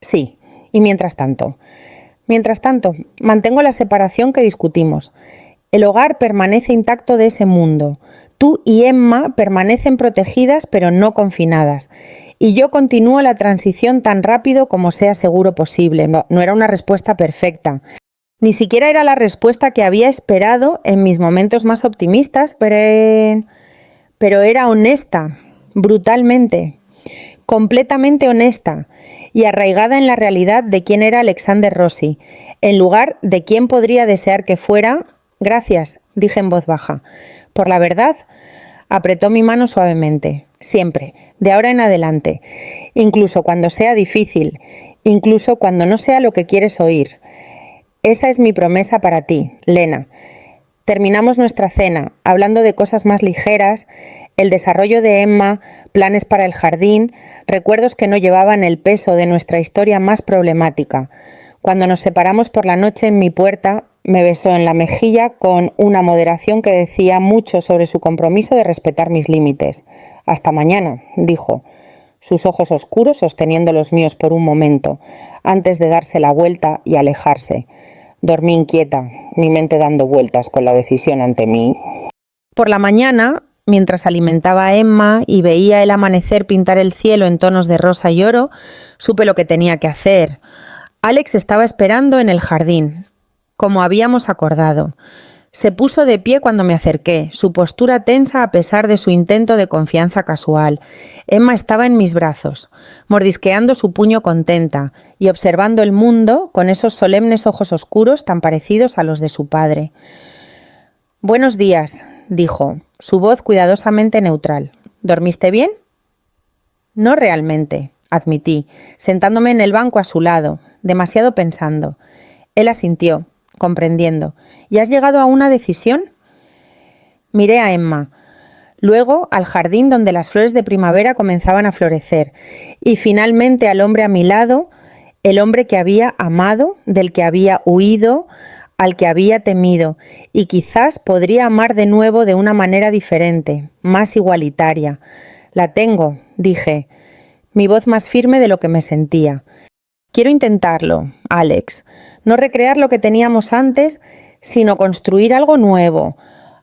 Sí, y mientras tanto, mantengo la separación que discutimos. El hogar permanece intacto de ese mundo. Tú y Emma permanecen protegidas pero no confinadas. Y yo continúo la transición tan rápido como sea seguro posible. No era una respuesta perfecta. Ni siquiera era la respuesta que había esperado en mis momentos más optimistas, pero era honesta, brutalmente, completamente honesta y arraigada en la realidad de quién era Alexander Rossi, en lugar de quién podría desear que fuera. Gracias, dije en voz baja. Por la verdad, apretó mi mano suavemente. Siempre, de ahora en adelante, incluso cuando sea difícil, incluso cuando no sea lo que quieres oír. Esa es mi promesa para ti, Lena. Terminamos nuestra cena, hablando de cosas más ligeras, el desarrollo de Emma, planes para el jardín, recuerdos que no llevaban el peso de nuestra historia más problemática. Cuando nos separamos por la noche en mi puerta, me besó en la mejilla con una moderación que decía mucho sobre su compromiso de respetar mis límites. «Hasta mañana», dijo, sus ojos oscuros sosteniendo los míos por un momento, antes de darse la vuelta y alejarse. Dormí inquieta, mi mente dando vueltas con la decisión ante mí. Por la mañana, mientras alimentaba a Emma y veía el amanecer pintar el cielo en tonos de rosa y oro, supe lo que tenía que hacer. Alex estaba esperando en el jardín, como habíamos acordado. Se puso de pie cuando me acerqué, su postura tensa a pesar de su intento de confianza casual. Emma estaba en mis brazos, mordisqueando su puño contenta y observando el mundo con esos solemnes ojos oscuros tan parecidos a los de su padre. «Buenos días», dijo, su voz cuidadosamente neutral. «¿Dormiste bien?» «No realmente», admití, sentándome en el banco a su lado, demasiado pensando. Él asintió, comprendiendo. «¿Y has llegado a una decisión?» Miré a Emma, luego al jardín donde las flores de primavera comenzaban a florecer, y finalmente al hombre a mi lado, el hombre que había amado, del que había huido, al que había temido, y quizás podría amar de nuevo de una manera diferente, más igualitaria. «La tengo», dije, mi voz más firme de lo que me sentía. «Quiero intentarlo, Alex, no recrear lo que teníamos antes, sino construir algo nuevo,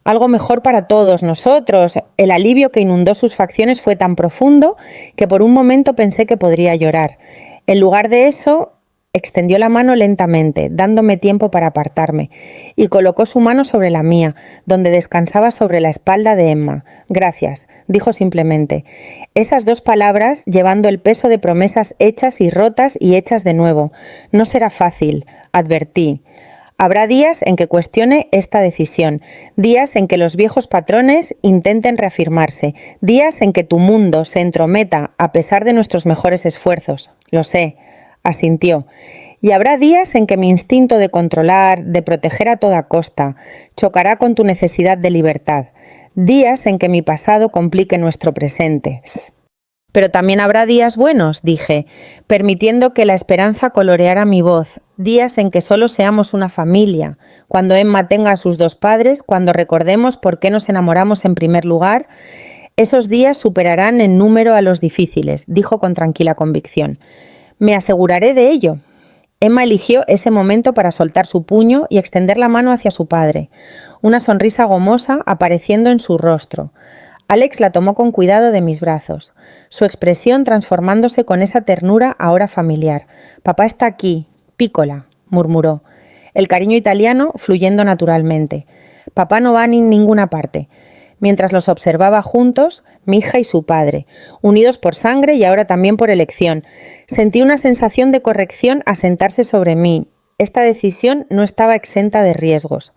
algo mejor para todos nosotros». El alivio que inundó sus facciones fue tan profundo que por un momento pensé que podría llorar. En lugar de eso, extendió la mano lentamente, dándome tiempo para apartarme, y colocó su mano sobre la mía, donde descansaba sobre la espalda de Emma. «Gracias», dijo simplemente. Esas dos palabras, llevando el peso de promesas hechas y rotas y hechas de nuevo. «No será fácil», advertí. «Habrá días en que cuestione esta decisión, días en que los viejos patrones intenten reafirmarse, días en que tu mundo se entrometa a pesar de nuestros mejores esfuerzos. Lo sé», asintió. «Y habrá días en que mi instinto de controlar, de proteger a toda costa, chocará con tu necesidad de libertad. Días en que mi pasado complique nuestro presente». «Pero también habrá días buenos», dije, permitiendo que la esperanza coloreara mi voz. «Días en que solo seamos una familia, cuando Emma tenga a sus dos padres, cuando recordemos por qué nos enamoramos en primer lugar. Esos días superarán en número a los difíciles», dijo con tranquila convicción. «Me aseguraré de ello». Emma eligió ese momento para soltar su puño y extender la mano hacia su padre, una sonrisa gomosa apareciendo en su rostro. Alex la tomó con cuidado de mis brazos, su expresión transformándose con esa ternura ahora familiar. «Papá está aquí, pícola», murmuró, el cariño italiano fluyendo naturalmente. «Papá no va a ninguna parte». Mientras los observaba juntos, mi hija y su padre, unidos por sangre y ahora también por elección, sentí una sensación de corrección asentarse sobre mí. Esta decisión no estaba exenta de riesgos.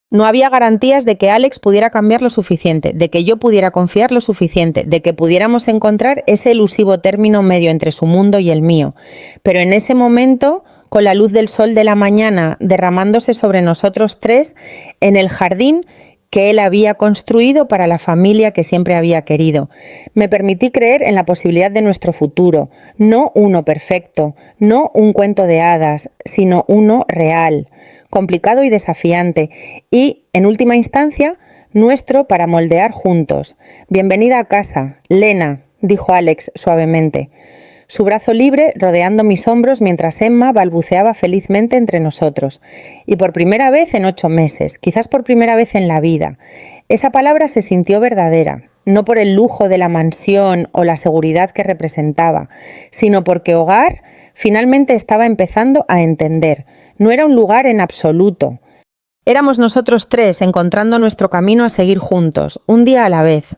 No había garantías de que Alex pudiera cambiar lo suficiente, de que yo pudiera confiar lo suficiente, de que pudiéramos encontrar ese elusivo término medio entre su mundo y el mío. Pero en ese momento, con la luz del sol de la mañana derramándose sobre nosotros tres, en el jardín que él había construido para la familia que siempre había querido, me permití creer en la posibilidad de nuestro futuro, no uno perfecto, no un cuento de hadas, sino uno real, complicado y desafiante, y, en última instancia, nuestro para moldear juntos. «Bienvenida a casa, Lena», dijo Alex suavemente, su brazo libre rodeando mis hombros mientras Emma balbuceaba felizmente entre nosotros. Y por primera vez en 8 meses, quizás por primera vez en la vida. Esa palabra se sintió verdadera, no por el lujo de la mansión o la seguridad que representaba, sino porque hogar finalmente estaba empezando a entender. No era un lugar en absoluto. Éramos nosotros tres encontrando nuestro camino a seguir juntos, un día a la vez.